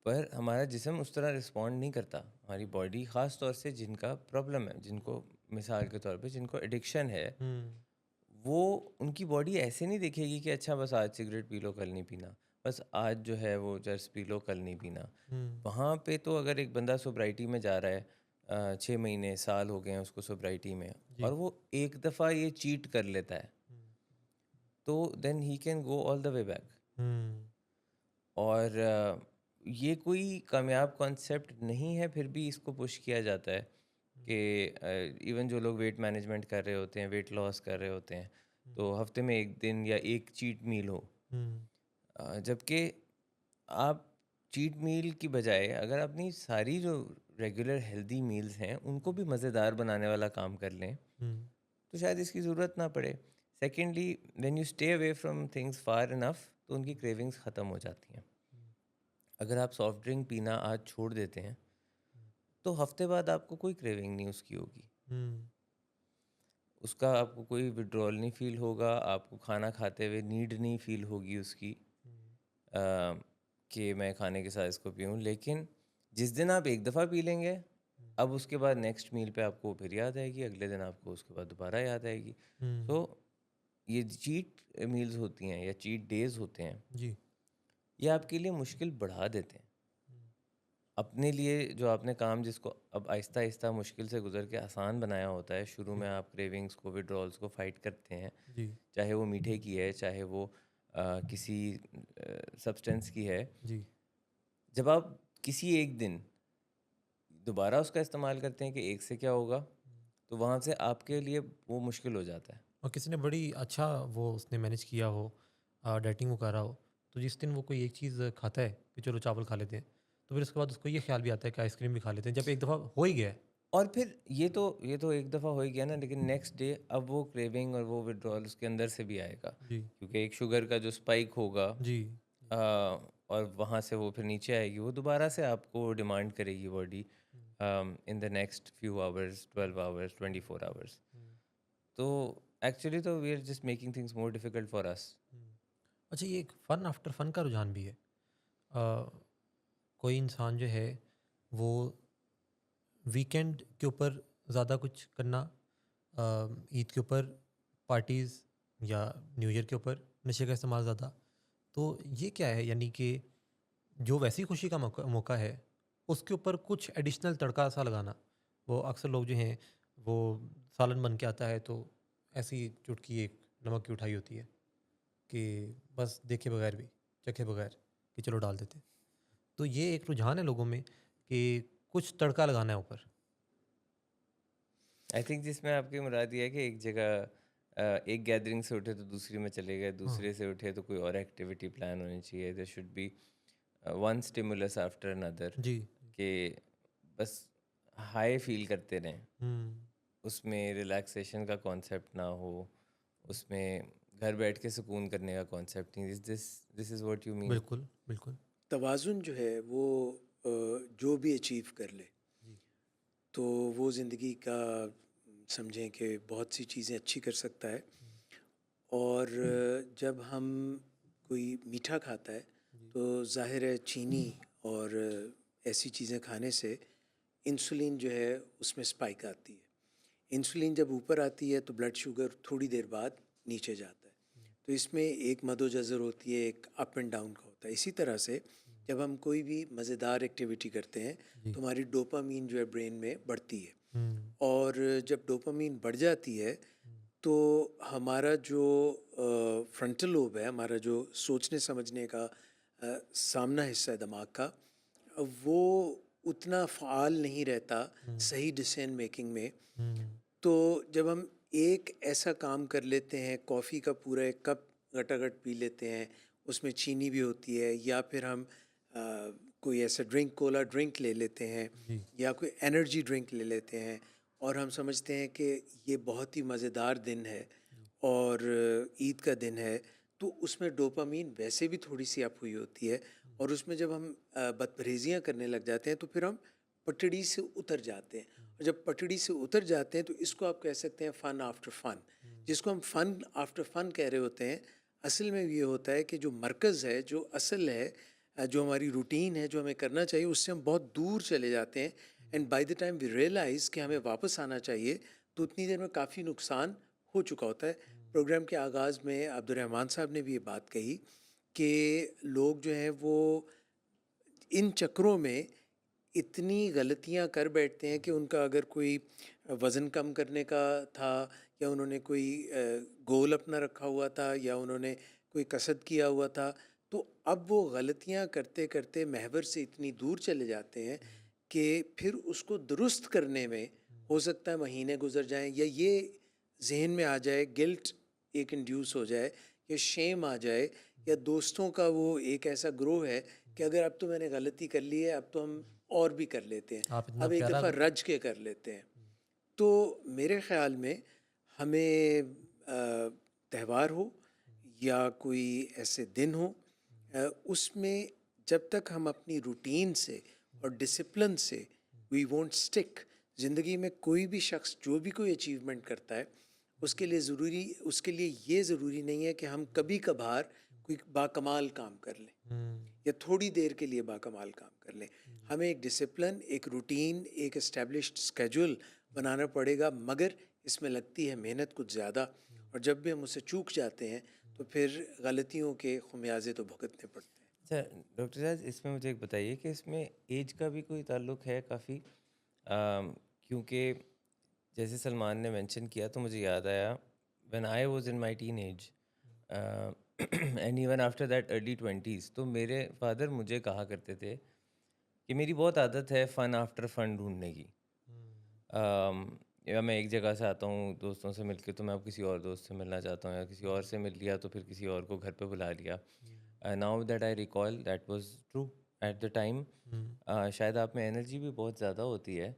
पर हमारा जिस्म उस तरह रिस्पॉन्ड नहीं करता। हमारी बॉडी ख़ास तौर से जिनका प्रॉब्लम है, जिनको मिसाल के तौर पे जिनको एडिक्शन है, हुँ, वो उनकी बॉडी ऐसे नहीं देखेगी कि अच्छा बस आज सिगरेट पी लो कल नहीं पीना, बस आज जो है वो चर्स पी लो कल नहीं पीना। हुँ, वहाँ पे तो अगर एक बंदा सोब्राइटी में जा रहा है, 6 महीने साल हो गए हैं उसको सोब्राइटी में, और जी। वो एक दफ़ा ये चीट कर लेता है, हुँ, तो then he can go all the way back. Hmm, और ये कोई कामयाब कॉन्सेप्ट नहीं है, फिर भी इसको पुश किया जाता है कि इवन जो लोग वेट मैनेजमेंट कर रहे होते हैं, वेट लॉस कर रहे होते हैं, हुँ, तो हफ्ते में एक दिन या एक चीट मील हो। हुँ, जबकि आप चीट मील की बजाय अगर अपनी सारी जो रेगुलर हेल्दी मील्स हैं उनको भी मज़ेदार बनाने वाला काम कर लें, हुँ, तो शायद इसकी ज़रूरत ना पड़े। Secondly, when you stay away from things far enough, तो उनकी क्रेविंग्स ख़त्म हो जाती हैं। अगर आप सॉफ्ट ड्रिंक पीना आज छोड़ देते हैं, तो हफ्ते बाद आपको कोई क्रेविंग नहीं उसकी होगी, हुँ, उसका आपको कोई विड्रॉल नहीं फील होगा, आपको खाना खाते हुए नीड नहीं फील होगी उसकी, हुँ, कि मैं खाने के साथ इसको पीऊँ। लेकिन जिस दिन आप एक दफ़ा पी लेंगे, हुँ, अब उसके बाद नेक्स्ट मील पे आपको फिर याद आएगी, अगले दिन आपको उसके बाद दोबारा याद आएगी। हुँ, तो ये चीट मील्स होती हैं या चीट डेज़ होते हैं, जी। ये आपके लिए मुश्किल बढ़ा देते हैं। अपने लिए जो आपने काम जिसको अब आहिस्ता आहिस्ता मुश्किल से गुजर के आसान बनाया होता है, शुरू में आप क्रेविंग्स को, विड्रॉल्स को फाइट करते हैं, जी चाहे वो मीठे की है, चाहे वो किसी सब्सटेंस की है। जी जब आप किसी एक दिन दोबारा उसका इस्तेमाल करते हैं कि एक से क्या होगा, तो वहाँ से आपके लिए वो मुश्किल हो जाता है। और किसी ने बड़ी अच्छा वो उसने मैनेज किया हो, डाइटिंग वो कर रहा हो, तो जिस दिन वो कोई एक चीज़ खाता है कि चलो चावल खा लेते हैं, तो फिर उसके बाद उसको ये ख्याल भी आता है कि आइसक्रीम भी खा लेते हैं, जब एक दफ़ा हो ही गया है। और फिर ये तो एक दफ़ा हो ही गया ना, लेकिन नेक्स्ट डे अब वो क्रेविंग और वो विड्रॉल उसके अंदर से भी आएगा, जी क्योंकि एक शुगर का जो स्पाइक होगा जी और वहाँ से वो फिर नीचे आएगी, वो दोबारा से आपको डिमांड करेगी body in the next few hours, 12 hours, 24 hours. तो एक्चुअली तो we are just making things more difficult for us. अच्छा, ये एक फ़न आफ्टर फ़न का रुझान भी है। कोई इंसान जो है वो वीकेंड के ऊपर ज़्यादा कुछ करना, ईद के ऊपर पार्टीज़ या न्यू ईयर के ऊपर नशे का इस्तेमाल ज़्यादा। तो ये क्या है, यानी कि जो वैसी खुशी का मौका मौका है उसके ऊपर कुछ एडिशनल तड़का सा लगाना। वो अक्सर लोग जो हैं वो सालन बन के आता है तो ऐसी चुटकी एक नमक की उठाई होती है कि बस देखे बगैर भी, चखे बगैर कि चलो डाल देते हैं। तो ये एक रुझान है लोगों में कि कुछ तड़का लगाना है ऊपर। आई थिंक जिसमें आपकी मुराद ये है कि एक जगह एक गैदरिंग से उठे तो दूसरी में चले गए, हाँ दूसरे से उठे तो कोई और एक्टिविटी प्लान होनी चाहिए। There should be one stimulus after another, जी। कि बस हाई फील करते रहें, हम्म। उसमें रिलैक्सेशन का कॉन्सेप्ट ना हो, उसमें घर बैठ के सुकून करने का कॉन्सेप्ट नहीं। This is what you mean? बिल्कुल बिल्कुल। तवाज़ुन जो है वो जो भी अचीव कर ले जी तो वो ज़िंदगी का समझें कि बहुत सी चीज़ें अच्छी कर सकता है। और जब हम कोई मीठा खाता है जी तो ज़ाहिर है चीनी और ऐसी चीज़ें खाने से इंसुलिन जो है उसमें स्पाइक आती है। इंसुलिन जब ऊपर आती है तो ब्लड शुगर थोड़ी देर बाद नीचे जाता है। तो इसमें एक मदोजज़र होती है, एक अप एंड डाउन का होता है। इसी तरह से जब हम कोई भी मज़ेदार एक्टिविटी करते हैं जी। तो हमारी डोपामीन जो है ब्रेन में बढ़ती है। हम्म। और जब डोपामीन बढ़ जाती है तो हमारा जो फ्रंटल लोब है, हमारा जो सोचने समझने का सामना हिस्सा है दिमाग का, वो उतना फ़ाल नहीं रहता हम्म। सही डिसीजन मेकिंग में। हम्म। तो जब हम एक ऐसा काम कर लेते हैं, कॉफ़ी का पूरा एक कप घटाघट पी लेते हैं, उसमें चीनी भी होती है, या फिर हम कोई ऐसा ड्रिंक, कोला ड्रिंक ले लेते हैं जी या कोई एनर्जी ड्रिंक ले लेते हैं, और हम समझते हैं कि ये बहुत ही मज़ेदार दिन है और ईद का दिन है, तो उसमें डोपामीन वैसे भी थोड़ी सी अप हुई होती है। और उसमें जब हम बदपरहेज़ियाँ करने लग जाते हैं तो फिर हम पटड़ी से उतर जाते हैं। और जब पटड़ी से उतर जाते हैं तो इसको आप कह सकते हैं फ़न आफ्टर फ़न। जिसको हम फ़न आफ्टर फ़न कह रहे होते हैं, असल में ये होता है कि जो मरकज़ है, जो असल है, जो हमारी रूटीन है, जो हमें करना चाहिए, उससे हम बहुत दूर चले जाते हैं। And by the time we realise कि हमें वापस आना चाहिए, तो उतनी देर में काफ़ी नुकसान हो चुका होता है। प्रोग्राम के आगाज़ में अब्दुर्रहमान साहब ने भी ये बात कही कि लोग जो हैं वो इन चक्रों में इतनी गलतियां कर बैठते हैं कि उनका अगर कोई वज़न कम करने का था, या उन्होंने कोई गोल अपना रखा हुआ था, या उन्होंने कोई कसद किया हुआ था, तो अब वो गलतियां करते करते महवर से इतनी दूर चले जाते हैं कि फिर उसको दुरुस्त करने में हो सकता है महीने गुजर जाएं, या ये जहन में आ जाए, गिल्ट एक इंड्यूस हो जाए, या शेम आ जाए, या दोस्तों का वो एक ऐसा ग्रोह है कि अगर अब तो मैंने गलती कर ली है, अब तो हम और भी कर लेते हैं, आप इतना अब एक प्यारा दफ़ा रज के कर लेते हैं। तो मेरे ख़्याल में हमें त्यौहार हो या कोई ऐसे दिन हो, उसमें जब तक हम अपनी रूटीन से और डिसिप्लिन से वी वोंट स्टिक, ज़िंदगी में कोई भी शख्स जो भी कोई अचीवमेंट करता है, उसके लिए ये ज़रूरी नहीं है कि हम कभी कभार कोई बाकमाल काम कर लें या थोड़ी देर के लिए बाकमाल काम कर लें। हमें एक डिसिप्लिन, एक रूटीन, एक एस्टेब्लिश्ड स्केड्यूल बनाना पड़ेगा, मगर इसमें लगती है मेहनत कुछ ज़्यादा। और जब भी हम उससे चूक जाते हैं तो फिर गलतियों के खुमियाजे तो भुगतने पड़ते हैं। अच्छा डॉक्टर साहब, इसमें मुझे एक बताइए कि इसमें एज का भी कोई ताल्लुक है काफ़ी, क्योंकि जैसे सलमान ने मेंशन किया तो मुझे याद आया when I was in my teenage and even after that early 20s, तो मेरे फादर मुझे कहा करते थे कि मेरी बहुत आदत है फ़न आफ्टर फ़न ढूंढने की। या मैं एक जगह से आता हूँ दोस्तों से मिलके, तो मैं अब किसी और दोस्त से मिलना चाहता हूँ, या किसी और से मिल लिया तो फिर किसी और को घर पे बुला लिया। Now that I recall that was true at the time. शायद आप में एनर्जी भी बहुत ज़्यादा होती है,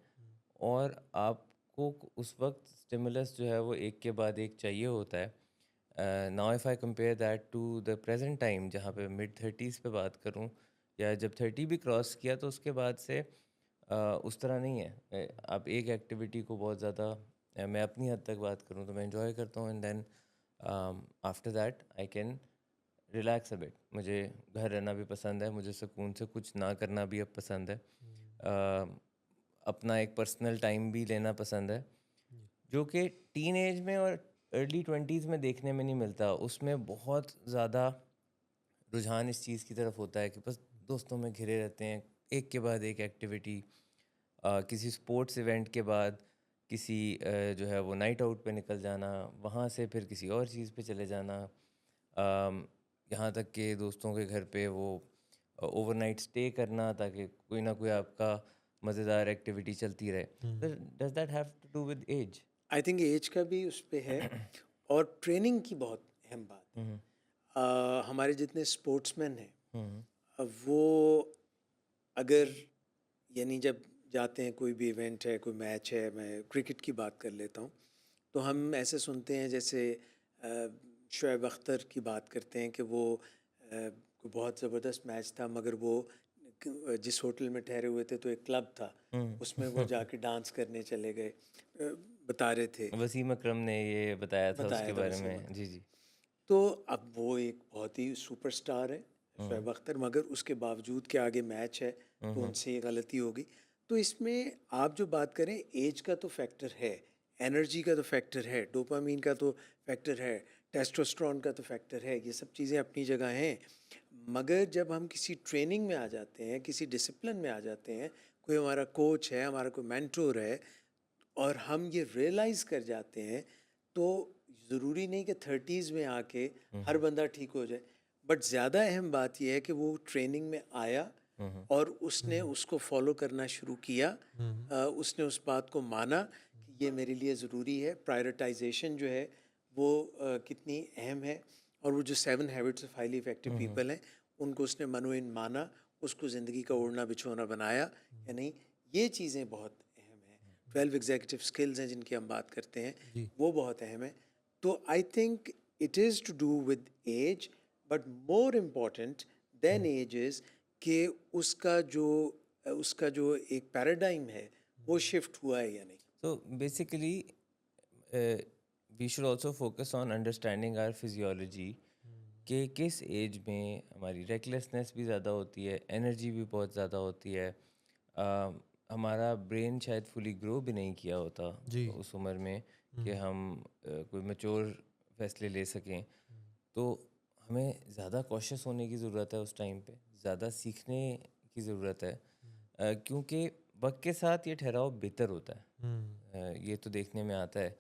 और आपको उस वक्त स्टिमुलस जो है वो एक के बाद एक चाहिए होता है। Now if I compare that to the present time, जहाँ पे मिड 30s पे बात करूँ, या जब 30 भी क्रॉस किया, तो उसके बाद से उस तरह नहीं है। आप एक एक्टिविटी को बहुत ज़्यादा, मैं अपनी हद तक बात करूँ तो मैं इंजॉय करता हूँ, and then after that I can relax a bit. मुझे घर रहना भी पसंद है, मुझे सुकून से कुछ ना करना भी अब पसंद है। अपना एक पर्सनल टाइम भी लेना पसंद है, जो कि टीन एज में और अर्ली 20s में देखने में नहीं मिलता। उसमें बहुत ज़्यादा रुझान इस चीज़ की तरफ होता है कि बस दोस्तों में घिरे रहते हैं, एक के बाद एक एक्टिविटी। किसी स्पोर्ट्स इवेंट के बाद किसी जो है वो नाइट आउट पे निकल जाना, वहाँ से फिर किसी और चीज़ पे चले जाना, यहाँ तक कि दोस्तों के घर पे वो ओवरनाइट स्टे करना, ताकि कोई ना कोई आपका मज़ेदार एक्टिविटी चलती रहे। Does that have to do with age? I think age का भी उस पे है, और ट्रेनिंग की बहुत अहम बात है। हमारे जितने स्पोर्ट्समैन हैं, वो अगर यानी जब जाते हैं, कोई भी इवेंट है, कोई मैच है, मैं क्रिकेट की बात कर लेता हूँ, तो हम ऐसे सुनते हैं जैसे शुएब अख्तर की बात करते हैं कि वो कोई बहुत ज़बरदस्त मैच था, मगर वो जिस होटल में ठहरे हुए थे तो एक क्लब था, उसमें वो जाके डांस करने चले गए। बता रहे थे, वसीम अकरम ने ये बताया था बताया उसके था बारे वसीम में। अख्तर। जी जी। तो अब वो एक बहुत ही सुपरस्टार है शोएब अख्तर, मगर उसके बावजूद कि आगे मैच है तो उनसे ये गलती हो गई। तो इसमें आप जो बात करें, एज का तो फैक्टर है, एनर्जी का तो फैक्टर है, डोपामीन का तो फैक्टर है, टेस्टोस्टेरोन का तो फैक्टर है, ये सब चीज़ें अपनी जगह हैं। मगर जब हम किसी ट्रेनिंग में आ जाते हैं, किसी डिसिप्लिन में आ जाते हैं, कोई हमारा कोच है, हमारा कोई मेंटोर है, और हम ये रियलाइज़ कर जाते हैं, तो ज़रूरी नहीं कि 30s में आके हर बंदा ठीक हो जाए, बट ज़्यादा अहम बात यह है कि वो ट्रेनिंग में आया और उसने उसको फॉलो करना शुरू किया। उसने उस बात को माना कि ये मेरे लिए ज़रूरी है। प्रायोरिटाइजेशन जो है वो कितनी अहम है, और वो जो 7 habits of highly effective people हैं, उनको उसने मनोइन माना, उसको ज़िंदगी का ओढ़ना बिछोना बनाया या नहीं, ये चीज़ें बहुत अहम हैं। 12 एग्जीक्यूटिव स्किल्स हैं जिनकी हम बात करते हैं, जी वो बहुत अहम है। तो I think it is to do with age, but more important than age is कि उसका जो एक पैराडाइम है वो शिफ्ट हुआ है या नहीं। So basically, we should also focus on understanding our physiology, कि किस एज में हमारी रेकलेसनेस भी ज़्यादा होती है, एनर्जी भी बहुत ज़्यादा होती है। हमारा ब्रेन शायद फुली ग्रो भी नहीं किया होता जी उस उम्र में कि हम कोई मैच्योर फैसले ले सकें। तो हमें ज़्यादा कॉशियस होने की ज़रूरत है उस टाइम पे, ज़्यादा सीखने की ज़रूरत है, क्योंकि वक्त के साथ ये ठहराव बेहतर होता है। ये तो देखने में आता है।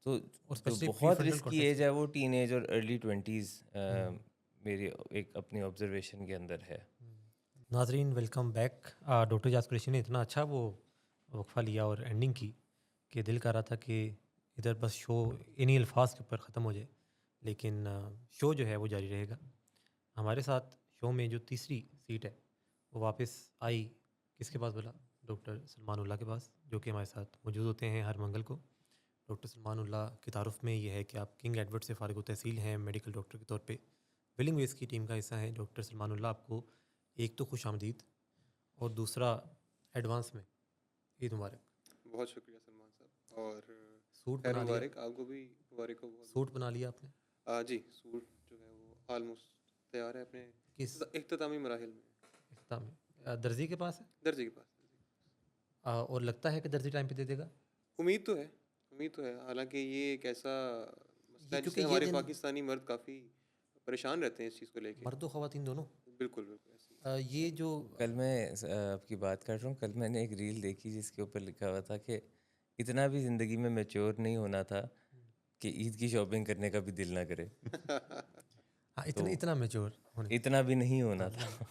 तो और जो स्पेशली प्री बहुत फ्रंटल रिस्की कॉर्टेक्स एज है वो टीन एज और अर्ली 20s मेरी एक अपनी ऑब्जर्वेशन के अंदर है। नाजरीन वेलकम बैक। डॉक्टर जास कुरैशी ने इतना अच्छा वो वक्फा लिया और एंडिंग की कि दिल कर रहा था कि इधर बस शो इन्हीं अल्फाज के ऊपर ख़त्म हो जाए, लेकिन शो जो है वो जारी रहेगा। हमारे साथ शो में जो तीसरी सीट है वो वापस आई, किसके पास बोला? डॉक्टर सलमान उल्लाह के पास, जो कि हमारे साथ मौजूद होते हैं हर मंगल को। डॉक्टर सलमान उल्लाह की तारुफ में ये है कि आप किंग एडवर्ड से फ़ारिग तहसील हैं, मेडिकल डॉक्टर के तौर पे विलिंग वेज की टीम का हिस्सा हैं। डॉक्टर सलमान उल्लाह, आपको एक तो खुश आमदीद, और दूसरा एडवांस में ईद मुबारक। बहुत शुक्रिया सलमान साहब, और सूट खैर बना लिया? मुबारक, आपको भी मुबारक हो बहुत सूट बहुत। बना लिया आपने? जी, सूट जो है वो ऑलमोस्ट तैयार है, अपने किस इख्तितामी मराहिल में। इख्तिताम में? दर्जी के पास है? दर्जी के पास, और लगता है कि दर्जी टाइम पे दे देगा? उम्मीद तो है, उम्मीद तो है। हालांकि ये एक ऐसा मसला ये है क्योंकि जिससे ये हमारे दिन पाकिस्तानी मर्द काफ़ी परेशान रहते हैं इस चीज़ को लेके। मर्द व ख़वातीन दोनों। बिल्कुल बिल्कुल ऐसे ही। ये जो कल मैं आपकी बात कर रहा हूँ, कल मैंने एक रील देखी जिसके ऊपर लिखा हुआ था कि इतना भी ज़िंदगी में मैच्योर नहीं होना था कि ईद की शॉपिंग करने का भी दिल ना करे। हाँ, तो इतना इतना मैच्योर होने इतना भी नहीं होना हाँ, था। नहीं।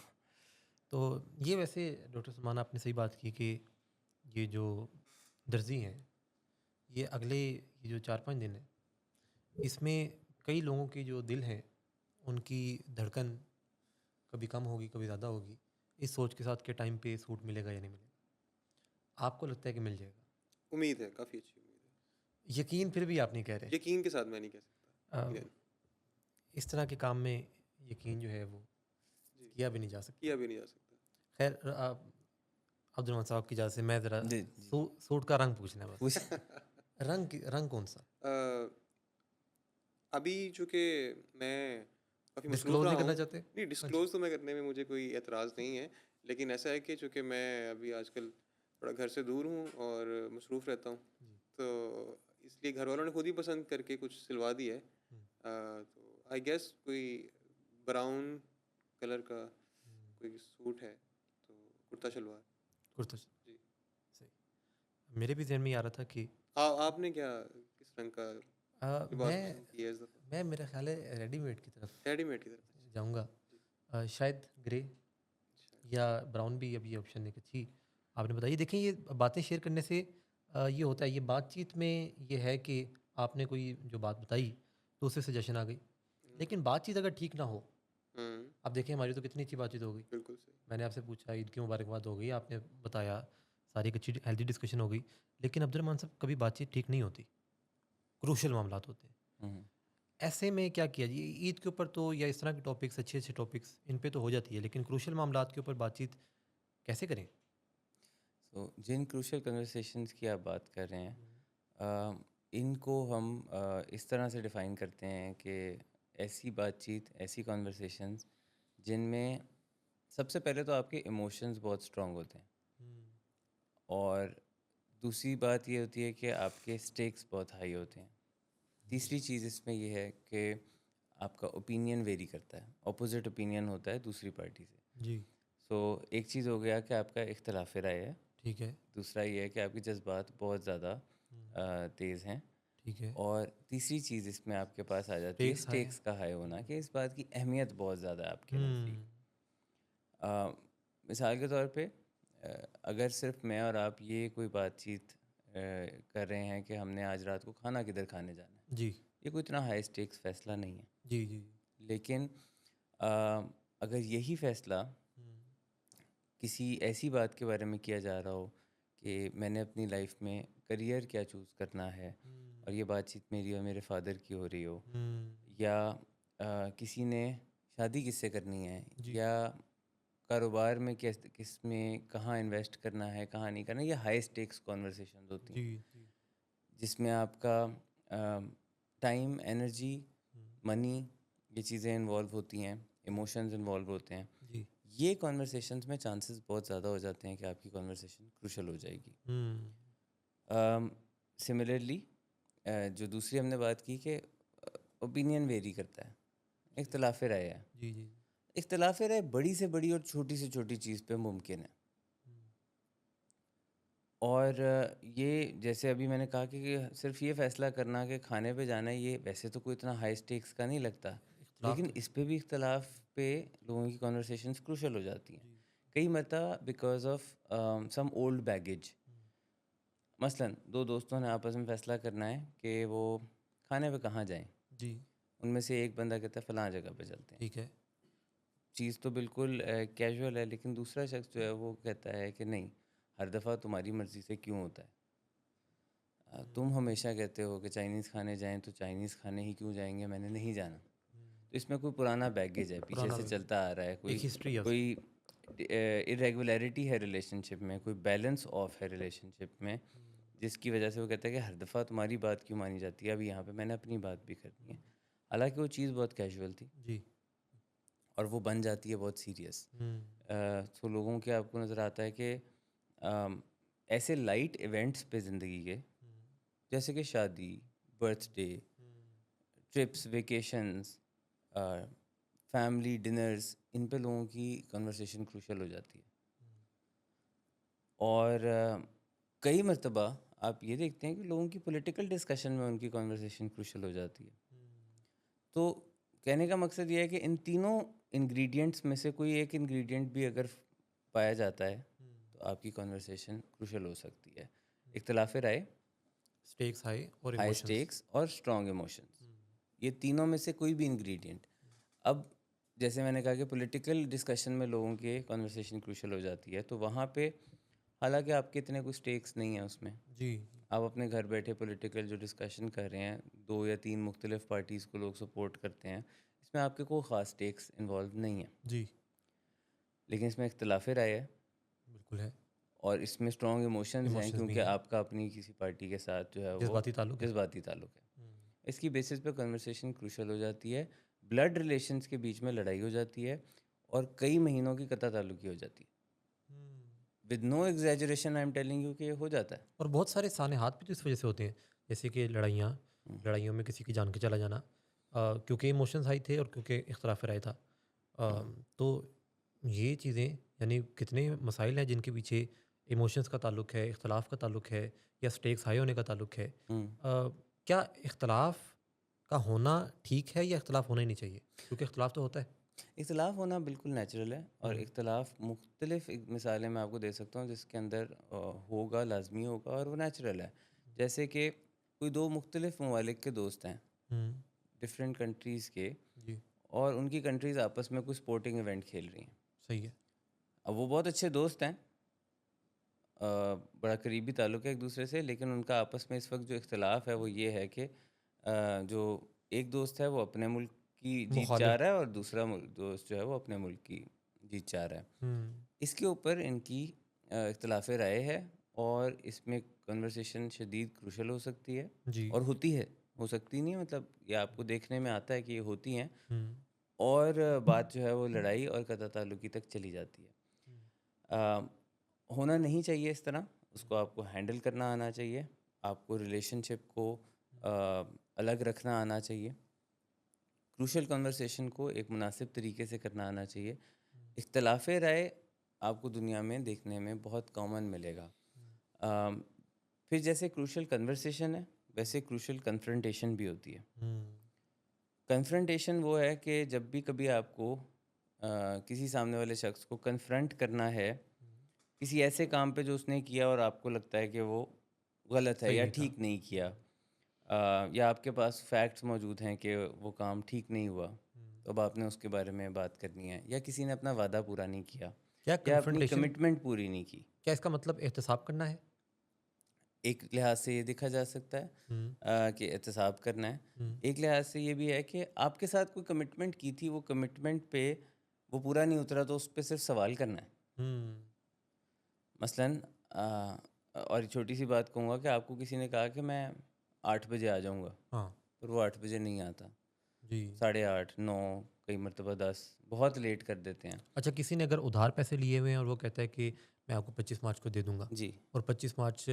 तो ये वैसे डॉक्टर सलमान आपने सही बात की कि ये जो दर्जी हैं, ये अगले ये जो 4-5 दिन है, इसमें कई लोगों के जो दिल हैं, उनकी धड़कन कभी कम होगी, कभी ज़्यादा होगी। इस सोच के साथ कि टाइम पे सूट मिलेगा या नहीं मिलेगा। आपको लगता है कि मिल जाएगा? उम्मीद है, काफ़ी अच्छी उम्मीद है। यकीन फिर भी आप नहीं कह रहे। यकीन के साथ मैं नहीं कह सकता, अ, यकीनन। इस तरह के काम में यकीन जो है वो जी, किया भी नहीं जा सकता। किया भी नहीं जा सकता। खैर अब्दुल साहब की इजाज़त से मैं ज़रा जी जी सूट का रंग पूछना है बस। कुछ रंग कौन सा? अ, अभी चूँकि मैं काफ़ी मसरूफ़ डिस्क्लोज़ रहा नहीं करना हूँ, चाहते? नहीं अच्छा। डिस्क्लोज़ तो मैं करने में मुझे कोई एतराज़ नहीं है, लेकिन ऐसा है कि चूँकि मैं अभी आजकल थोड़ा घर से दूर हूँ और मसरूफ़ रहता हूँ, जी। तो इसलिए घर वालों ने खुद ही पसंद करके कुछ सिलवा दिया है। हुँ, तो आई गेस कोई ब्राउन कलर का हुँ। कोई सूट है, तो कुर्ता शलवार। कुर्ता जी। सही। मेरे भी ज़हन में ये आ रहा था कि आपने क्या किस रंग का लिबास मैं पसंद किया है इस दफ़ा? मेरा ख़्याल है रेडीमेड की तरफ रेडीमेड की तरफ, अच्छा। जाऊँगा। जी, शायद ग्रे अच्छा। या ब्राउन भी अभी ऑप्शन एक अच्छी आपने बताई। देखिए ये बातें शेयर करने से ये होता है, ये बातचीत में ये है कि आपने कोई जो बात बताई तो उससे सजेशन आ गई। हुँ, लेकिन बातचीत अगर ठीक ना हो, हुँ, अब देखिए हमारी तो कितनी अच्छी बातचीत हो गई। बिल्कुल सही। मैंने आपसे पूछा ईद की मुबारकबाद हो गई, आपने बताया, सारी एक अच्छी हेल्दी डिस्कशन हो गई। लेकिन अब्दुल साहब कभी बातचीत ठीक नहीं होती, क्रूशियल मामलात होते हैं। हम्म। ऐसे में क्या किया जी? ईद के ऊपर तो या इस तरह के टॉपिक्स अच्छे-अच्छे टॉपिक्स इन पे तो हो जाती है, लेकिन क्रूशियल मामलात के ऊपर बातचीत कैसे करें? तो जिन क्रूशियल कन्वर्सेशंस की आप बात कर रहे हैं, इनको हम इस तरह से डिफ़ाइन करते हैं कि ऐसी बातचीत, ऐसी कन्वर्सेशंस जिनमें सबसे पहले तो आपके इमोशंस बहुत स्ट्रांग होते हैं, हुँ, और दूसरी बात ये होती है कि आपके स्टेक्स बहुत हाई होते हैं। तीसरी चीज़ इसमें ये है कि आपका ओपिनियन वेरी करता है, अपोजिट ओपिनियन होता है दूसरी पार्टी से। जी, सो एक चीज़ हो गया कि आपका इख्तलाफ राय है, ठीक है। दूसरा ये है कि आपके जज्बात बहुत ज़्यादा हुँ, तेज़ हैं, ठीक है। और तीसरी चीज़ इसमें आपके पास आ जाती है टेक्स हाई है। स्टेक्स का हाई होना, कि इस बात की अहमियत बहुत ज़्यादा है आपके नज़दीक। हुँ, मिसाल के तौर पे, अगर सिर्फ मैं और आप ये कोई बातचीत कर रहे हैं कि हमने आज रात को खाना किधर खाने जाना है, जी, ये कोई इतना हाई स्टेक्स फैसला नहीं है। जी, जी। लेकिन अ, अगर यही फैसला हुँ, किसी ऐसी बात के बारे में किया जा रहा हो कि मैंने अपनी लाइफ में करियर क्या चूज़ करना है, हुँ, और ये बातचीत मेरी और मेरे फादर की हो रही हो, हुँ, या किसी ने शादी किससे करनी है, जी, या कारोबार में किस में कहाँ इन्वेस्ट करना है, कहाँ नहीं करना, ये हाई स्टेक्स कॉन्वर्सेशंस होती जी, हैं, जी। जिसमें आपका टाइम, एनर्जी, हुँ, मनी, ये चीज़ें इन्वॉल्व होती हैं, इमोशंस इन्वॉल्व होते हैं। जी। ये कॉन्वर्सेशंस में चांसेस बहुत ज़्यादा हो जाते हैं कि आपकी कॉन्वर्सेशन क्रूशल हो जाएगी। हुँ, सिमिलरली, जो दूसरी हमने बात की कि ओपिनियन वेरी करता है, जी, इख्तलाफ राय है। जी, जी। इख्तलाफ राय बड़ी से बड़ी और छोटी से छोटी चीज़ पे मुमकिन है। हुँ, और ये जैसे अभी मैंने कहा कि सिर्फ ये फ़ैसला करना कि खाने पे जाना है, ये वैसे तो कोई इतना हाई स्टेक्स का नहीं लगता, इख्तिलाफ़ लेकिन तो है। इस पे भी इख्तलाफ पे लोगों की कॉन्वर्सेशंस क्रूशल हो जाती हैं। जी, कई मरतबा because of some old baggage. Hmm, मसलन 2 दोस्तों ने आपस में फ़ैसला करना है कि वो खाने पे कहाँ जाएँ। जी, उनमें से एक बंदा कहता है फ़लाँ जगह पे चलते हैं। ठीक है। चीज़ तो बिल्कुल कैजुअल है, लेकिन दूसरा शख्स जो है वो कहता है कि नहीं, हर दफ़ा तुम्हारी मर्ज़ी से क्यों होता है? हुँ, तुम हमेशा कहते हो कि चाइनीज़ खाने जाएँ, तो चाइनीज़ खाने ही क्यों जाएँगे, मैंने नहीं जाना। हुँ, तो इसमें कोई पुराना बैगेज है, पीछे पुराना से वही चलता आ रहा है, एक हिस्ट्री है उसकी। कोई इर्रेगुलैरिटी है रिलेशनशिप में, कोई बैलेंस ऑफ है रिलेशनशिप में, हुँ, जिसकी वजह से वो कहता है कि हर दफ़ा तुम्हारी बात क्यों मानी जाती है, अब यहाँ पे मैंने अपनी बात भी करनी हुँ, है। हालाँकि वो चीज़ बहुत कैजुअल थी, जी, और वो बन जाती है बहुत सीरियस। हुँ, तो लोगों के आपको नज़र आता है कि ऐसे लाइट इवेंट्स पे ज़िंदगी के, हुँ, जैसे कि शादी, बर्थडे, हुँ, ट्रिप्स, वेकेशंस, फैमिली डिनर्स, इन पे लोगों की कन्वर्सेशन क्रूशल हो जाती है। और कई मर्तबा आप ये देखते हैं कि लोगों की पॉलिटिकल डिस्कशन में उनकी कन्वर्सेशन क्रूशल हो जाती है। तो कहने का मकसद ये है कि इन तीनों इंग्रेडिएंट्स में से कोई एक इंग्रेडिएंट भी अगर पाया जाता है तो आपकी कन्वर्सेशन क्रूशल हो सकती है। इख्तिलाफ राय, स्टेक्स हाई और हाई इमोशंस। स्टेक्स और स्ट्रॉन्ग इमोशंस, ये तीनों में से कोई भी इंग्रेडिएंट। अब जैसे मैंने कहा कि पॉलिटिकल डिस्कशन में लोगों के कन्वर्सेशन क्रूशल हो जाती है, तो वहाँ पे हालांकि आपके इतने कोई स्टेक्स नहीं है उसमें। जी आप अपने घर बैठे पॉलिटिकल जो डिस्कशन कर रहे हैं, 2 या 3 मुख्तलिफ पार्टीज़ को लोग सपोर्ट करते हैं, इसमें आपके कोई ख़ास स्टेक्स इन्वॉल्व नहीं है। जी लेकिन इसमें इख्तिलाफ राय है बिल्कुल है। और इसमें स्ट्रॉन्ग इमोशंस हैं, इमोशंस भी क्योंकि हैं, आपका अपनी किसी पार्टी के साथ जो है वो जज्बाती ताल्लुक है। जज्बाती ताल्लुक है। इसकी बेसिस पे कन्वर्सेशन क्रूशल हो जाती है। ब्लड रिलेशंस के बीच में लड़ाई हो जाती है और कई महीनों की कता ताल्लुकी हो जाती है। With no exaggeration, I am telling you कि ये हो जाता है। और बहुत सारे सानेहात भी तो इस वजह से होते हैं, जैसे कि लड़ाइयों में किसी की जान के चला जाना, क्योंकि इमोशंस हाई थे और क्योंकि इख्तलाफ राय था। तो ये चीज़ें, यानी कितने मसाइल हैं जिनके पीछे इमोशंस का ताल्लुक है, इख्तलाफ का ताल्लुक है, या स्टेक्स हाई होने का ताल्लुक है। क्या इख्तलाफ का होना ठीक है या इख्तलाफ होना ही नहीं चाहिए? क्योंकि इख्तलाफ तो होता है। इख्तलाफ होना बिल्कुल नेचुरल है और हम्म, इख्तलाफ मुख्तलिफ मिसालें मैं आपको दे सकता हूँ जिसके अंदर होगा, लाजमी होगा और वो नेचुरल है। जैसे कि कोई 2 मुख्तलिफ ममालिक के दोस्त हैं, हम्म, डिफरेंट कंट्रीज़ के, जी और उनकी कंट्रीज़ आपस में कोई स्पोर्टिंग इवेंट खेल रही हैं। सही है। अब वो बहुत अच्छे दोस्त हैं, बड़ा करीबी ताल्लुक है एक दूसरे से, लेकिन उनका आपस में इस वक्त जो इख्तलाफ है वो ये है कि जो एक दोस्त है वो अपने मुल्क की जीत चाह मुखालिफ। रहा है और दूसरा दोस्त जो है वो अपने मुल्क की जीत चाह रहा है। हम्म, इसके ऊपर इनकी इख्तलाफ राय है और इसमें कन्वर्सेशन शदीद क्रूशल हो सकती है जी। और होती है। हो सकती नहीं, मतलब ये आपको देखने में आता है कि ये होती हैं, हम्म, और बात जो है वो लड़ाई और कता ताल्लुकी तक चली जाती है। अ, होना नहीं चाहिए इस तरह, उसको आपको हैंडल करना आना चाहिए, आपको रिलेशनशिप को अलग रखना आना चाहिए, क्रूशल कन्वर्सेशन को एक मुनासिब तरीके से करना आना चाहिए। इख्तलाफ राय आपको दुनिया में देखने में बहुत कॉमन मिलेगा। अम, फिर जैसे क्रूशल कन्वर्सेशन है, वैसे क्रूशल कन्फ्रंटेशन भी होती है। हम्म, कन्फ्रंटेशन वो है कि जब भी कभी आपको किसी सामने वाले शख्स को कन्फ्रंट करना है किसी ऐसे काम पे जो उसने किया और आपको लगता है कि वो गलत है सही या नहीं था। ठीक नहीं किया, या आपके पास फैक्ट्स मौजूद हैं कि वो काम ठीक नहीं हुआ, तो अब आपने उसके बारे में बात करनी है, या किसी ने अपना वादा पूरा नहीं किया क्या या अपनी कन्फ्रंटेशन, कमिटमेंट पूरी नहीं की। क्या इसका मतलब एहतसाब करना है? एक लिहाज से ये देखा जा सकता है हम्म, कि एहतसाब करना है। हम्म, एक लिहाज से ये भी है कि आपके साथ कोई कमिटमेंट की थी, वो कमिटमेंट पे वो पूरा नहीं उतरा, तो उस पर सिर्फ सवाल करना है। हम्म, मसलन और छोटी सी बात कहूँगा कि आपको किसी ने कहा कि मैं 8 बजे आ जाऊँगा, हाँ पर वो 8 बजे नहीं आता, जी। 8:30, 9, कई मरतबा 10, बहुत लेट कर देते हैं। अच्छा, किसी ने अगर उधार पैसे लिए हुए हैं और वो कहता है कि मैं आपको 25 मार्च को दे दूंगा, जी, और 25 मार्च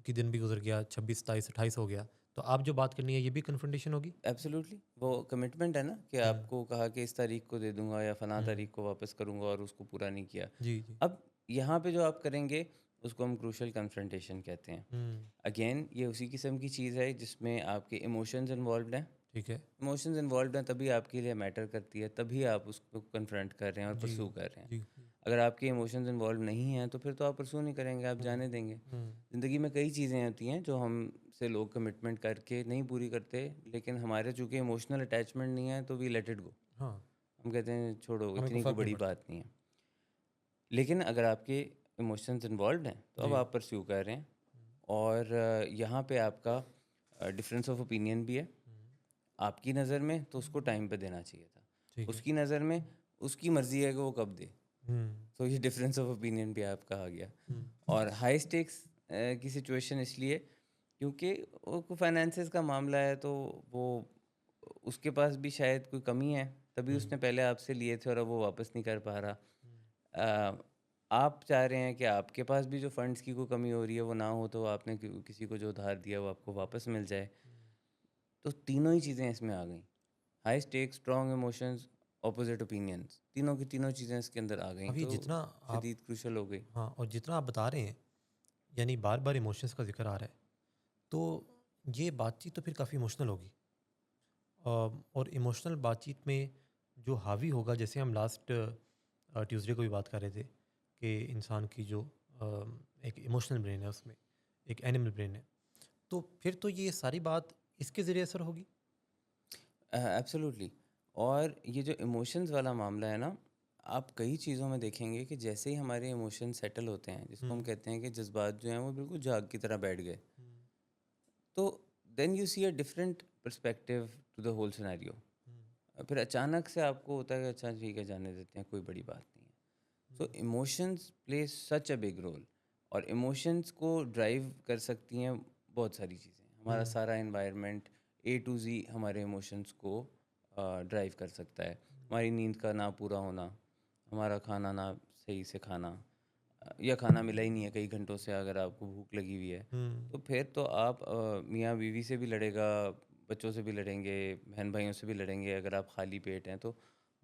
की दिन भी गुजर गया, 26, 27, 28 हो गया, तो आप जो बात करनी है ये भी कन्फ्रंटेशन होगी? एब्सोल्युटली वो कमिटमेंट है ना कि हम्म, आपको कहा कि इस तारीख को दे दूँगा या फ़लाँ हम्म, तारीख को वापस करूँगा और उसको पूरा नहीं किया। जी जी। अब यहाँ पे जो आप करेंगे उसको हम क्रूशल कन्फ्रंटेशन कहते हैं। हम्म, अगेन ये उसी किस्म की चीज़ है जिसमें आपके इमोशंस इन्वॉल्व्ड हैं। ठीक है। इमोशंस इन्वॉल्व हैं तभी आपके लिए मैटर करती है, तभी आप उसको कन्फ्रंट कर रहे हैं और जी परसू कर रहे हैं। जी। अगर आपके इमोशंस इन्वॉल्व नहीं हैं तो फिर तो आप परसू नहीं करेंगे, आप हम्म, जाने देंगे। हम्म, ज़िंदगी में कई चीज़ें होती हैं जो हमसे लोग कमिटमेंट करके नहीं पूरी करते, लेकिन हमारे चूँकि इमोशनल अटैचमेंट नहीं है तो वी लेट इट गो। हाँ, हम कहते हैं छोड़ो, हमें कोई इतनी कोई फर्क नहीं बड़ी पड़ता। बात नहीं है। लेकिन अगर आपके इमोशंस इन्वॉल्व हैं तो अब जी। आप परस्यू कर रहे हैं, और यहाँ पे आपका डिफरेंस ऑफ ओपिनियन भी है। आपकी नज़र में तो उसको टाइम पे देना चाहिए था, ठीक है। उसकी नज़र में उसकी मर्ज़ी है कि वो कब दे। हम्म, तो ये डिफरेंस ऑफ ओपिनियन भी आपका आ गया। हम्म, और हाई स्टेक्स की सिचुएशन इसलिए क्योंकि वो फाइनेंसेस का मामला है, तो वो उसके पास भी शायद कोई कमी है, तभी हम्म, उसने पहले आपसे लिए थे और अब वो वापस नहीं कर पा रहा। आप चाह रहे हैं कि आपके पास भी जो फंड्स की कोई कमी हो रही है वो ना हो, तो आपने किसी को जो उधार दिया वो आपको वापस मिल जाए। तो तीनों ही चीज़ें इसमें आ गई, high stakes, strong emotions opposite opinions, तीनों की तीनों चीज़ें इसके अंदर आ गई, अभी तो जितना आप शदीद क्रूशल हो गई। हाँ, और जितना आप बता रहे हैं, यानी बार बार इमोशंस का जिक्र आ रहा है, तो ये बातचीत तो फिर काफ़ी इमोशनल होगी। और इमोशनल बातचीत में जो हावी होगा, जैसे हम लास्ट ट्यूसडे को भी बात कर रहे थे कि इंसान की जो एक इमोशनल ब्रेन है, उसमें एक एनिमल ब्रेन है, तो फिर तो ये सारी बात इसके ज़रिए असर होगी। एब्सोल्युटली। और ये जो इमोशंस वाला मामला है ना, आप कई चीज़ों में देखेंगे कि जैसे ही हमारे इमोशन सेटल होते हैं, जिसको हम हम्म, कहते हैं कि जज्बात जो हैं वो बिल्कुल जाग की तरह बैठ गए, हम्म, तो then you see a different perspective to the whole scenario. Hmm, फिर अचानक से आपको होता है कि अच्छा ठीक है, जाने देते हैं, कोई बड़ी बात नहीं है। So emotions play such a big role, और इमोशंस को ड्राइव कर सकती हैं बहुत सारी चीज़ें। हमारा हम्म, सारा एनवायरनमेंट ए टू जी हमारे इमोशंस को ड्राइव कर सकता है। हमारी नींद का ना पूरा होना, हमारा खाना ना सही से खाना, या खाना मिला ही नहीं है कई घंटों से, अगर आपको भूख लगी हुई है, हम्म, तो फिर तो आप मियाँ बीवी से भी लड़ेगा, बच्चों से भी लड़ेंगे, बहन भाइयों से भी लड़ेंगे। अगर आप खाली पेट हैं तो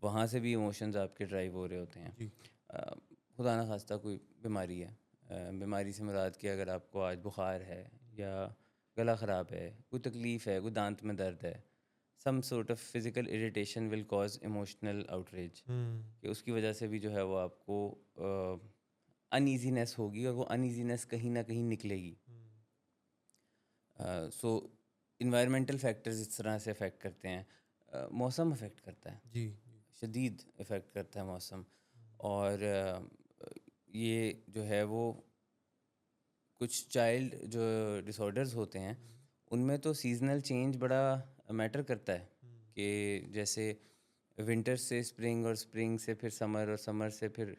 वहाँ से भी इमोशंस आपके ड्राइव हो रहे होते हैं। जी, अ, खुदा ना खास्ता कोई बीमारी है, बीमारी से मुराद कि अगर आपको आज बुखार है, या गला ख़राब है, कोई तकलीफ़ है, कोई दांत में दर्द है, some sort of physical irritation will cause emotional outrage, hmm, कि उसकी वजह से भी जो है वो आपको अनईजीनेस होगी, और वो अनईजीनेस कहीं ना कहीं निकलेगी। हम्म, सो इन्वायरमेंटल फैक्टर्स इस तरह से अफेक्ट करते हैं। मौसम अफेक्ट करता है, जी, जी, शदीद इफ़ेक्ट करता है मौसम। और ये जो है वो कुछ चाइल्ड जो डिसऑर्डर्स होते हैं, उनमें तो सीजनल चेंज बड़ा मैटर करता है, कि जैसे विंटर से स्प्रिंग, और स्प्रिंग से फिर समर, और समर से फिर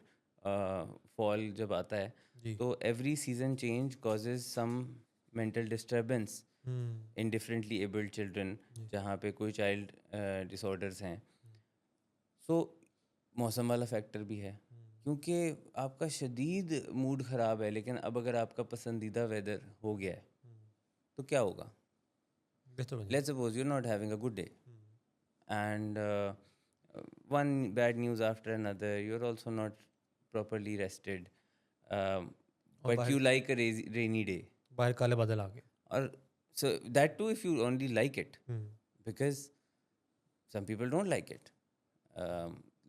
फॉल जब आता है, जी, तो every season change causes some mental disturbance hmm, in differently abled children, जी, जहाँ पे कोई चाइल्ड डिसऑर्डर्स हैं। सो मौसम वाला फैक्टर भी है, क्योंकि आपका शदीद मूड ख़राब है, लेकिन अब अगर आपका पसंदीदा वेदर हो गया है, तो क्या होगा? बेहतर बन लेट्स जाएगा। Suppose you're not having a good day, hmm, and one bad news after another, you're also not properly rested, um, और but बाहर you like a rainy day, बाहर काले बादल आ गए। or so that too if you only like it, hmm, because some people don't like it.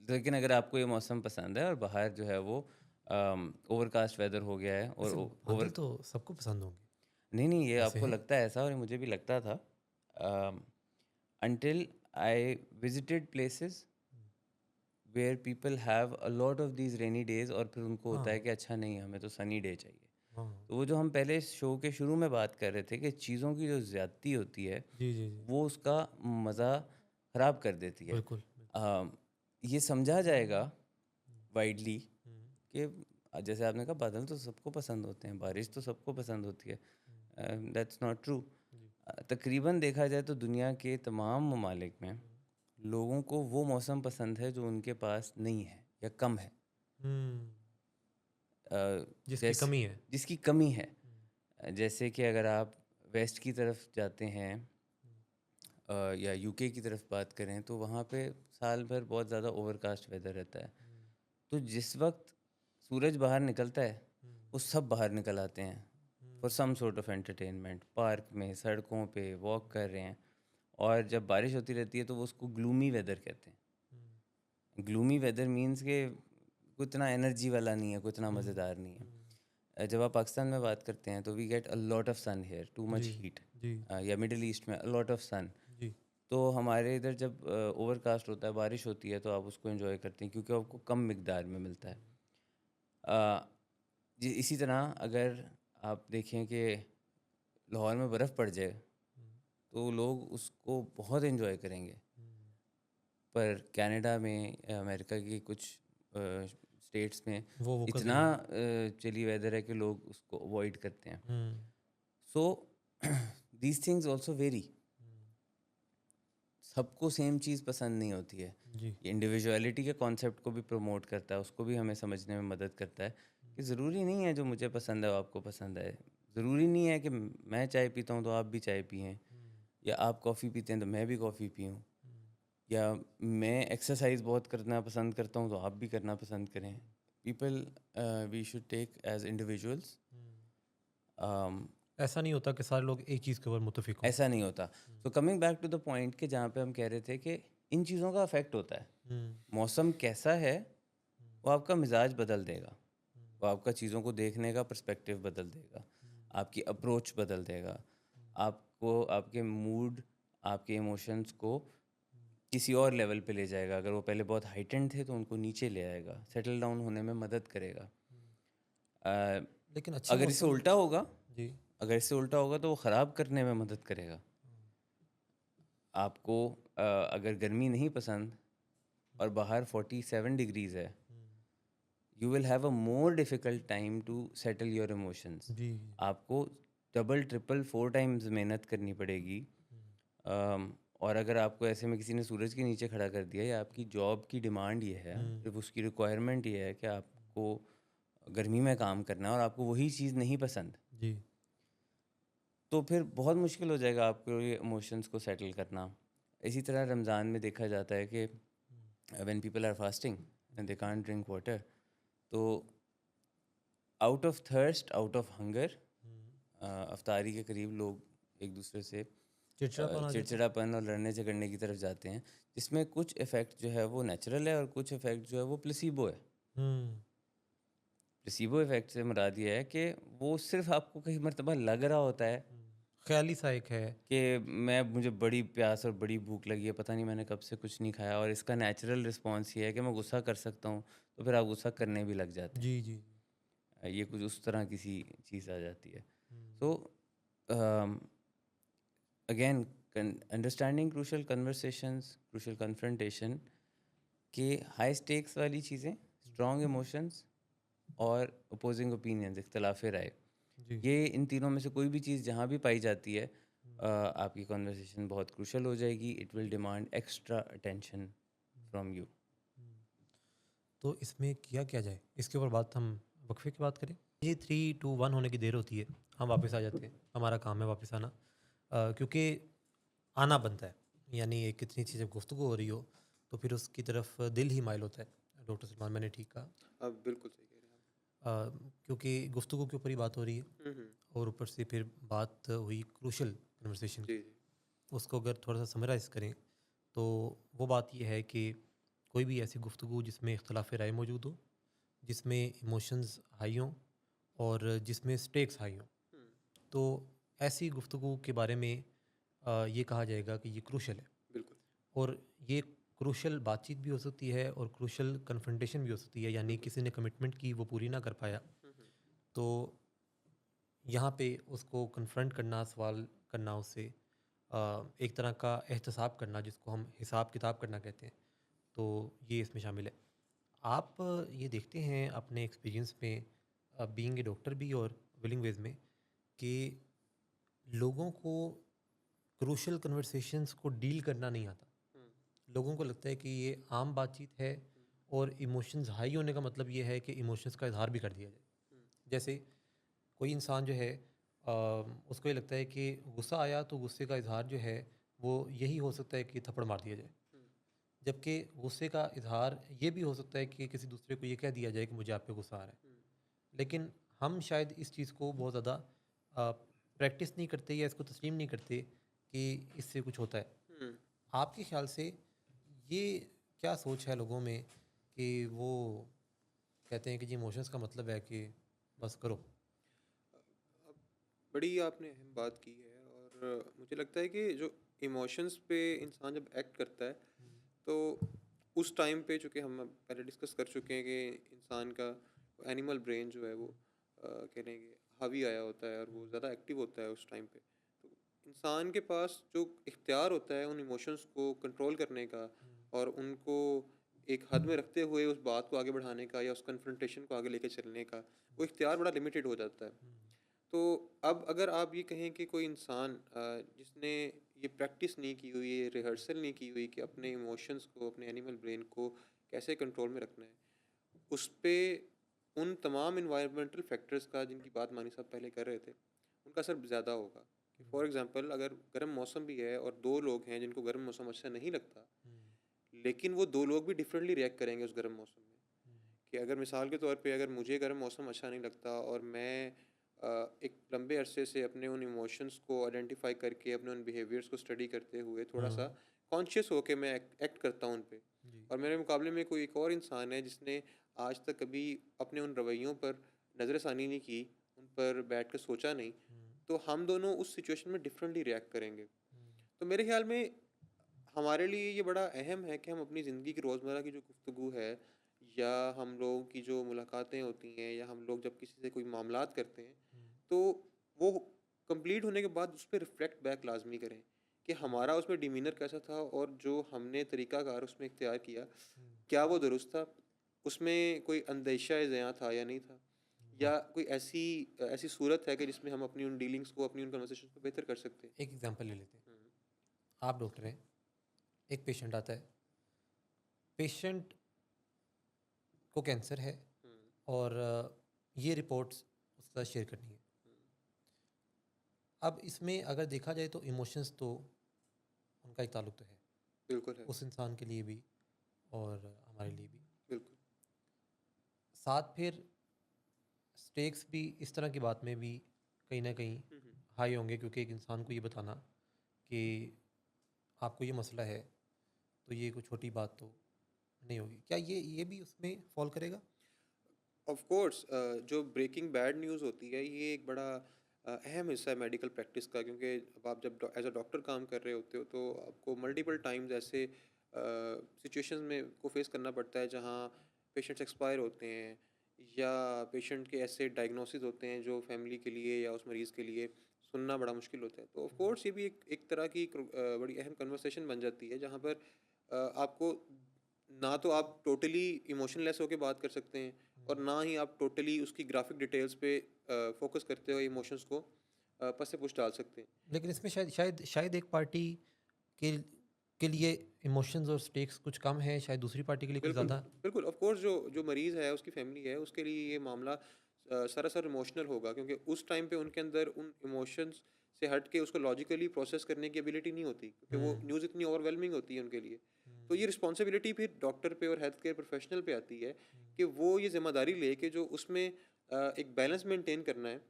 लेकिन अगर आपको ये मौसम पसंद है, और बाहर जो है वो ओवरकास्ट वेदर हो गया है, और वैसे बादल ओवर तो सबको पसंद होंगे। नहीं नहीं, ये ऐसे आपको हैं। लगता है ऐसा, और ये मुझे भी लगता था, until I visited places where people have a lot of these rainy days, और फिर उनको होता है हाँ, कि अच्छा नहीं, हमें तो सनी डे चाहिए। हाँ, तो वो जो हम पहले शो के शुरू में बात कर रहे थे कि चीज़ों की जो ज़्यादती होती है, जी, जी, जी, वो उसका मज़ा ख़राब कर देती है। बिल्कुल, बिल्कुल। अम, ये समझा जाएगा वाइडली हम्म, कि जैसे आपने कहा बादल तो सबको पसंद होते हैं, बारिश तो सबको पसंद होती है, दैट्स नॉट ट्रू। जी, तकरीबन देखा जाए तो दुनिया के तमाम ममालिक में लोगों को वो मौसम पसंद है जो उनके पास नहीं है या कम है। हम्म, जिसकी जैसे कमी है। जिसकी कमी है, जैसे कि अगर आप वेस्ट की तरफ जाते हैं, या यूके की तरफ बात करें, तो वहाँ पे साल भर बहुत ज़्यादा ओवरकास्ट वेदर रहता है। तो जिस वक्त सूरज बाहर निकलता है, वो सब बाहर निकल आते हैं for some sort of entertainment, park में, सड़कों पे वॉक कर रहे हैं। और जब बारिश होती रहती है तो वो उसको ग्लूमी वेदर कहते हैं। ग्लूमी वेदर मीन्स के कोई इतना एनर्जी वाला नहीं है, कोई इतना मज़ेदार नहीं है। जब आप पाकिस्तान में बात करते हैं तो we get a lot of sun here, too much जी, हीट। जी, या मिडिल ईस्ट में अ लॉट ऑफ सन। जी, तो हमारे इधर जब ओवरकास्ट होता है, बारिश होती है, तो आप उसको एंजॉय करते हैं क्योंकि आपको कम मिकदार में मिलता है। अ, इसी तरह अगर आप देखें कि लाहौर में बर्फ़ पड़ जाए, तो लोग उसको बहुत एंजॉय करेंगे। पर कनाडा में या अमेरिका की कुछ स्टेट्स में वो कर इतना देंगे। चिली वेदर है कि लोग उसको अवॉइड करते हैं। Hmm, so these things also very. सबको सेम चीज़ पसंद नहीं होती है। जी, ये इंडिविजुअलिटी के कॉन्सेप्ट को भी प्रमोट करता है, उसको भी हमें समझने में मदद करता है कि ज़रूरी नहीं है जो मुझे पसंद है वो आपको पसंद है। ज़रूरी नहीं है कि मैं चाय पीता हूँ तो आप भी चाय पिएँ, या आप कॉफ़ी पीते हैं तो मैं भी कॉफ़ी पीऊँ। या मैं एक्सरसाइज बहुत करना पसंद करता हूँ तो आप भी करना पसंद करें. People we should take as individuals. ऐसा नहीं होता कि सारे लोग एक चीज़ के ऊपर मुतफिक हों. ऐसा नहीं होता. So coming back to the point कि जहाँ पे हम कह रहे थे कि इन चीज़ों का अफेक्ट होता है. मौसम कैसा है वो आपका मिजाज बदल देगा, वो आपका चीज़ों को देखने का पर्सपेक्टिव बदल देगा, आपकी अप्रोच बदल देगा, आपको आपके मूड, आपके इमोशंस को किसी और लेवल पे ले जाएगा. अगर वो पहले बहुत हाइटेंड थे तो उनको नीचे ले आएगा, सेटल डाउन होने में मदद करेगा. लेकिन अच्छे अगर इससे मौसम उल्टा होगा, जी अगर इससे उल्टा होगा तो वो ख़राब करने में मदद करेगा. आपको अगर गर्मी नहीं पसंद और बाहर 47 डिग्रीज़ है, you will have a more difficult time to settle your emotions. जी आपको डबल ट्रिपल 4 टाइम्स मेहनत करनी पड़ेगी. और अगर आपको ऐसे में किसी ने सूरज के नीचे खड़ा कर दिया, या आपकी जॉब की डिमांड ये है, जब उसकी रिक्वायरमेंट ये है कि आपको गर्मी में काम करना है और आपको वही चीज़ नहीं पसंद, जी तो फिर बहुत मुश्किल हो जाएगा आपको ये इमोशंस को सेटल करना. इसी तरह रमज़ान में देखा जाता है कि when people are fasting and they can't drink water, तो out of thirst, out of hunger, अफ्तारी के करीब लोग एक दूसरे से चिड़चिड़ापन आ जाता है. चिड़चिड़ापन और लड़ने झगड़ने की तरफ जाते हैं, जिसमें कुछ इफ़ेक्ट जो है वो नेचुरल है और कुछ इफ़ेक्ट जो है वो प्लेसिबो है. हम्म प्लेसिबो इफ़ेक्ट से मुराद ये है कि वो सिर्फ आपको कई मरतबा लग रहा होता है ख्याली सा एक है. कि मुझे बड़ी प्यास और बड़ी भूख लगी है, पता नहीं मैंने कब से कुछ नहीं खाया, और इसका नेचुरल रिस्पॉन्स ये है कि मैं गुस्सा कर सकता हूँ, तो फिर आप गुस्सा करने भी लग जाते हैं. जी जी ये कुछ उस तरह किसी चीज़ आ जाती है. Hmm, so again, understanding crucial conversations, crucial confrontation के हाई स्टेक्स वाली चीज़ें, स्ट्रॉन्ग इमोशंस और अपोजिंग ओपिनियंस, इख्तलाफ राय, जी ये इन तीनों में से कोई भी चीज़ जहाँ भी पाई जाती है, आपकी कन्वर्सेशन बहुत क्रूशल हो जाएगी. It will demand extra attention from you. तो इसमें किया क्या जाए, इसके ऊपर बात हम वक्फे की बात करें. ये 3 2 1 होने की देर होती है, हम वापस आ जाते हैं. हमारा काम है वापस आना, क्योंकि आना बनता है. यानी एक कितनी चीज़ जब गुफ्तगू हो रही हो तो फिर उसकी तरफ दिल ही माइल होता है. डॉक्टर सलमान, मैंने ठीक कहा. अब बिल्कुल सही कह रहे हैं क्योंकि गुफ्तगू के ऊपर ही बात हो रही है, आप. और ऊपर से फिर बात हुई क्रूशल कन्वर्सेशन जी की. जी. उसको अगर थोड़ा सा समराइज़ करें तो वो बात ये है कि कोई भी ऐसी गुफ्तगू जिसमें इख्तलाफ राय मौजूद हो, जिसमें इमोशंस हाई हों और जिसमें स्टेक्स हाई हों, हम्म, तो ऐसी गुफ्तगू के बारे में ये कहा जाएगा कि ये क्रूशल है. बिल्कुल और ये क्रूशल बातचीत भी हो सकती है और क्रूशल कन्फ्रंटेशन भी हो सकती है. यानी किसी ने कमिटमेंट की, वो पूरी ना कर पाया, तो यहाँ पे उसको कन्फ्रंट करना, सवाल करना उससे, एक तरह का एहतसाब करना जिसको हम हिसाब किताब करना कहते हैं, तो ये इसमें शामिल है. आप ये देखते हैं अपने एक्सपीरियंस में, बीइंग ए डॉक्टर भी और विलिंग वेज में, कि लोगों को क्रूशल कन्वर्सेशंस को डील करना नहीं आता. लोगों को लगता है कि ये आम बातचीत है, और इमोशंस हाई होने का मतलब ये है कि इमोशंस का इजहार भी कर दिया जाए. जैसे कोई इंसान जो है, उसको ये लगता है कि गुस्सा आया तो गुस्से का इजहार जो है वो यही हो सकता है कि थप्पड़ मार दिया जाए. जबकि गुस्से का इजहार ये भी हो सकता है कि किसी दूसरे को ये कह दिया जाए कि मुझे आप पे गुस्सा आ रहा है. लेकिन हम शायद इस चीज़ को बहुत ज़्यादा प्रैक्टिस नहीं करते या इसको तस्लीम नहीं करते कि इससे कुछ होता है. आपके ख्याल से ये क्या सोच है लोगों में कि वो कहते हैं कि जी इमोशंस का मतलब है कि बस करो. बड़ी आपने अहम बात की है. और मुझे लगता है कि जो इमोशंस पे इंसान जब एक्ट करता है, तो उस टाइम पे, चूँकि हम अब पहले डिस्कस कर चुके हैं कि इंसान का एनिमल ब्रेन जो है वो कह लेंगे हावी आया होता है और वो ज़्यादा एक्टिव होता है उस टाइम पे. तो इंसान के पास जो इख्तियार होता है उन इमोशंस को कंट्रोल करने का और उनको एक हद में रखते हुए उस बात को आगे बढ़ाने का या उस कन्फ्रंटेशन को आगे लेके चलने का, वो इख्तियार बड़ा लिमिटेड हो जाता है. तो अब अगर आप ये कहें कि कोई इंसान जिसने ये प्रैक्टिस नहीं की हुई, ये रिहर्सल नहीं की हुई कि अपने इमोशंस को, अपने एनिमल ब्रेन को कैसे कंट्रोल में रखना है, उस पे उन तमाम इन्वायरमेंटल फैक्टर्स का जिनकी बात मानी साहब पहले कर रहे थे, उनका असर ज़्यादा होगा. कि फॉर एग्जांपल अगर गर्म मौसम भी है और दो लोग हैं जिनको गर्म मौसम अच्छा नहीं लगता, लेकिन वो 2 लोग भी डिफरेंटली रिएक्ट करेंगे उस गर्म मौसम में। कि अगर मिसाल के तौर पे अगर मुझे गर्म मौसम अच्छा नहीं लगता और मैं एक लंबे अरसे से अपने उन इमोशंस को आइडेंटिफाई करके अपने उन बिहेवियर्स को स्टडी करते हुए थोड़ा सा कॉन्शियस होके मैं एक्ट करता हूँ उन पे, जी। और मेरे मुकाबले में कोई एक और इंसान है जिसने आज तक कभी अपने उन रवैयों पर नज़रसानी नहीं की, उन पर बैठ कर सोचा नहीं, तो हम दोनों उस सिचुएशन में डिफरेंटली रिएक्ट करेंगे। तो मेरे ख्याल में हमारे लिए ये बड़ा अहम है कि हम अपनी ज़िंदगी की रोज़मर्रा की जो गुफ्तगू है, या हम लोगों की जो मुलाकातें होती हैं, या हम लोग जब किसी से कोई मामलात करते हैं, तो वो कंप्लीट होने के बाद उस पे रिफ्लेक्ट बैक लाजमी करें कि हमारा उसमें डिमीनर कैसा था, और जो हमने तरीक़ाकार उसमें इख्तियार किया, क्या वो दुरुस्त था? उसमें कोई अंदेशा ज़िया था या नहीं था? या कोई ऐसी ऐसी सूरत है कि जिसमें हम अपनी उन डीलिंग्स को, अपनी उन कन्वर्सेशंस को बेहतर कर सकते हैं? एक एग्जांपल ले लेते हैं। हुँ, आप डॉक्टर हैं, एक पेशेंट आता है, पेशेंट को कैंसर है हुँ, और ये रिपोर्ट्स उसके साथ शेयर करनी है। अब इसमें अगर देखा जाए तो इमोशंस तो उनका एक ताल्लुक तो है, बिल्कुल है, उस इंसान के लिए भी और हमारे लिए भी। बिल्कुल। साथ फिर स्टेक्स भी इस तरह की बात में भी कहीं ना कहीं हुँ, हुँ। हाई होंगे, क्योंकि एक इंसान को ये बताना कि आपको ये मसला है, तो ये कोई छोटी बात तो नहीं होगी। क्या ये भी उसमें फॉल करेगा? ऑफ कोर्स जो ब्रेकिंग बैड न्यूज़ होती है, ये एक बड़ा अहम हिस्सा है मेडिकल प्रैक्टिस का, क्योंकि अब आप जब एज अ डॉक्टर काम कर रहे होते हो तो आपको मल्टीपल टाइम्स ऐसे सिचुएशंस में को फेस करना पड़ता है जहाँ पेशेंट्स एक्सपायर होते हैं, या पेशेंट के ऐसे डायग्नोसिस होते हैं जो फैमिली के लिए या उस मरीज़ के लिए सुनना बड़ा मुश्किल होता है। तो ऑफ कोर्स ये भी एक तरह की बड़ी अहम कन्वर्सेशन बन जाती है, जहाँ पर आपको ना तो आप टोटली इमोशनलेस होके बात कर सकते हैं, और ना ही आप टोटली उसकी ग्राफिक डिटेल्स पे फोकस करते हुए इमोशंस को पस से पुश डाल सकते हैं। लेकिन इसमें शायद शायद शायद एक पार्टी के के लिए इमोशंस और स्टेक्स कुछ कम है, शायद दूसरी पार्टी के लिए कुछ बिल्कुल, ज़्यादा। बिल्कुल, ऑफ़ कोर्स जो जो मरीज़ है, उसकी फ़ैमिली है, उसके लिए ये मामला सरासर इमोशनल होगा, क्योंकि उस टाइम पे उनके अंदर उन इमोशंस से हट के उसको लॉजिकली प्रोसेस करने की एबिलिटी नहीं होती, क्योंकि वो न्यूज़ इतनी ओवरवेलमिंग होती है उनके लिए। तो ये रिस्पॉन्सिबिलिटी फिर डॉक्टर पे और हेल्थ केयर प्रोफेशनल पे आती है कि वो ये ज़िम्मेदारी ले कि जो उसमें एक बैलेंस मेंटेन करना है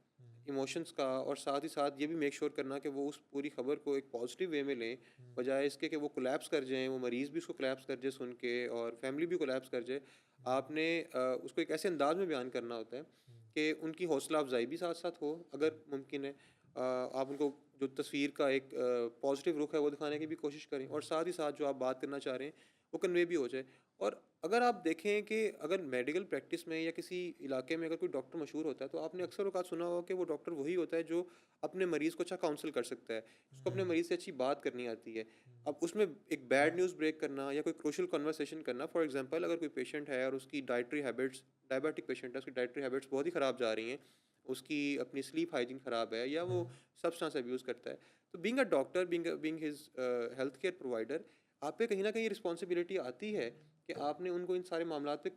इमोशंस का, और साथ ही साथ ये भी मेक श्योर करना कि वो उस पूरी खबर को एक पॉजिटिव वे में लें, बजाय इसके कि वो कोलैप्स कर जाएँ, वो मरीज़ भी उसको कोलैप्स कर जाए सुन के, और फैमिली भी कोलैप्स कर जाए। आपने उसको एक ऐसे अंदाज में बयान करना होता है कि उनकी हौसला अफजाई भी साथ साथ हो, अगर मुमकिन है। आप उनको जो तस्वीर का एक पॉजिटिव रुख है वो दिखाने की भी कोशिश करें, और साथ ही साथ जो आप बात करना चाह रहे हैं वो कन्वे भी हो जाए। और अगर आप देखें कि अगर मेडिकल प्रैक्टिस में या किसी इलाके में अगर कोई डॉक्टर मशहूर होता है, तो आपने अक्सर औक़ात सुना होगा कि वो डॉक्टर वही होता है जो अपने मरीज़ को अच्छा काउंसल कर सकता है, उसको अपने मरीज़ से अच्छी बात करनी आती है। अब उसमें एक बैड न्यूज़ ब्रेक करना या कोई क्रूशियल कन्वर्सेशन करना, फॉर एग्जांपल अगर कोई पेशेंट है और उसकी डाइटरी हैबिट्स, डायबिटिक पेशेंट है, उसकी डाइटरी हैबिट्स बहुत ही ख़राब जा रही हैं, उसकी अपनी स्लीप हाइजीन ख़राब है, या वो सब्सटेंस अब्यूज़ करता है, तो being a doctor, being his health care provider, आप पे कहीं न कहीं रिस्पॉन्सिबिलिटी आती है कि आपने उनको इन सारे मामलात पे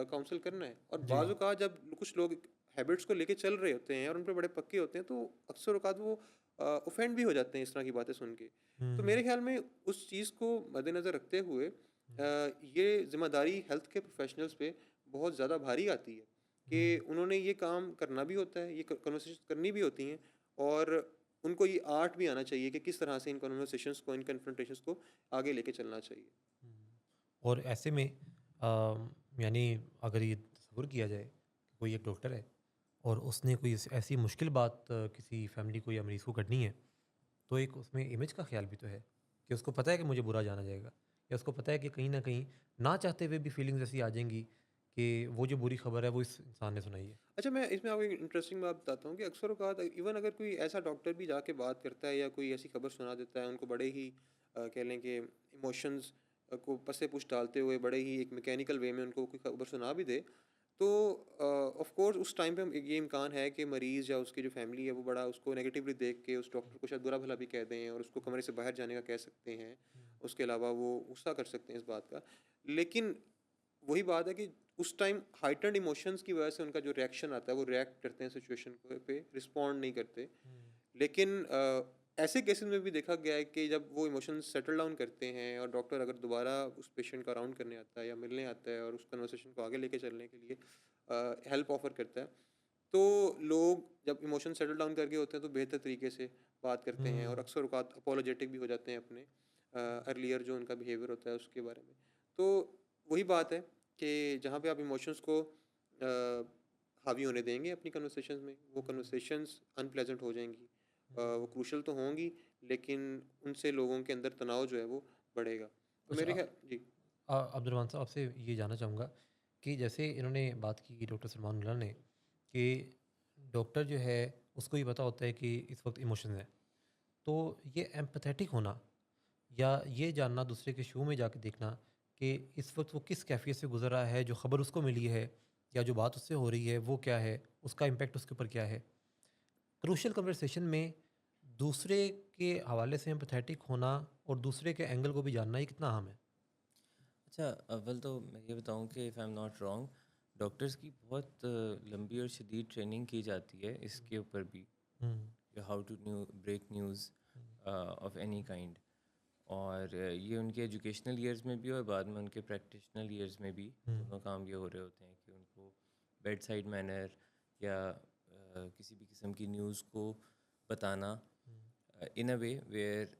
काउंसल करना है। और जी। बाज़ औक़ात जब कुछ लोग हैबिट्स को लेके चल रहे होते हैं और उन पे बड़े पक्के होते हैं, तो अक्सर औक़ात वो ऑफेंड भी हो जाते हैं इस तरह की बातें सुन के। तो मेरे ख़्याल में उस चीज़ को मद्देनज़र रखते हुए ये ज़िम्मेदारी हेल्थ केयर प्रोफेशनल्स पे बहुत ज़्यादा भारी आती है कि उन्होंने ये काम करना भी होता है, ये कन्वर्सेशंस करनी भी होती हैं, और उनको ये आर्ट भी आना चाहिए कि किस तरह से इन कन्वर्सेशंस को, इन कन्फ्रंटेशंस को आगे लेके चलना चाहिए। और ऐसे में यानी अगर ये तस्वुर किया जाए कि कोई एक डॉक्टर है और उसने कोई ऐसी मुश्किल बात किसी फैमिली को या मरीज़ को करनी है, तो एक उसमें इमेज का ख्याल भी तो है कि उसको पता है कि मुझे बुरा जाना जाएगा, या उसको पता है कि कहीं ना कहीं ना चाहते हुए भी फीलिंग्स ऐसी आ जाएंगी कि वो जो बुरी खबर है वो इस इंसान ने सुनाई है। अच्छा, मैं इसमें आपको एक इंटरेस्टिंग बात बताता हूँ कि अक्सर औक़ात इवन अगर कोई ऐसा डॉक्टर भी जाके बात करता है या कोई ऐसी खबर सुना देता है, उनको बड़े ही कह लें कि इमोशंस को पसे पुश डालते हुए बड़े ही एक मैकेनिकल वे में उनको कोई खबर सुना भी दे, तो ऑफ कोर्स उस टाइम पे ये इम्कान है कि मरीज़ या उसकी जो फैमिली है वो बड़ा उसको नेगेटिवली देख के उस डॉक्टर को शायद बुरा भला भी कह दें, और उसको कमरे से बाहर जाने का कह सकते हैं। उसके अलावा वो गुस्सा कर सकते हैं इस बात का। लेकिन वही बात है कि उस टाइम हाइटेंड इमोशंस की वजह से उनका जो रिएक्शन आता है, वो रिएक्ट करते हैं सिचुएशन को पे, रिस्पॉन्ड नहीं करते। लेकिन ऐसे केसेस में भी देखा गया है कि जब वो इमोशंस सेटल डाउन करते हैं और डॉक्टर अगर दोबारा उस पेशेंट का राउंड करने आता है या मिलने आता है और उस कन्वर्सेशन को आगे लेके चलने के लिए हेल्प ऑफर करता है, तो लोग जब इमोशन सेटल डाउन करके होते हैं तो बेहतर तरीके से बात करते हैं और हुँ, अक्सर औक़ात अपोलोजेटिक भी हो जाते हैं अपने अर्लियर जो उनका बिहेवियर होता है उसके बारे में। तो वही बात है कि जहाँ पे आप इमोशंस को हावी होने देंगे अपनी कन्वर्सेशंस में, वो कन्वर्सेशंस अनप्लेजेंट हो जाएँगी। वो क्रूशियल तो होंगी, लेकिन उनसे लोगों के अंदर तनाव जो है वो बढ़ेगा। तो अच्छा मेरे ख़्याल जी। अब्दुलरहमान साहब आपसे ये जानना चाहूँगा कि जैसे इन्होंने बात की डॉक्टर सलमान अल्लाह ने कि डॉक्टर जो है उसको ये पता होता है कि इस वक्त इमोशंस हैं, तो ये एम्पैथेटिक होना या ये जानना दूसरे के शू में जाके देखना कि इस वक्त वो किस कैफियत से गुजर रहा है, जो ख़बर उसको मिली है या जो बात उससे हो रही है वो क्या है, उसका इम्पैक्ट उसके ऊपर क्या है, क्रूशियल कन्वर्सेशन में दूसरे के हवाले से एम्पैथेटिक होना और दूसरे के एंगल को भी जानना ये कितना अहम है? अच्छा, अव्वल तो मैं ये बताऊं कि if I am not wrong, doctors की बहुत लंबी और शदीद ट्रेनिंग की जाती है इसके ऊपर भी, hmm, how to break news of any kind. और ये उनके एजुकेशनल ईयर्स में भी और बाद में उनके प्रैक्टिशनल ईयर्स में भी हुँ, दोनों काम ये हो रहे होते हैं कि उनको बेड साइड मैनर या किसी भी किस्म की न्यूज़ को बताना इन अ वे वेयर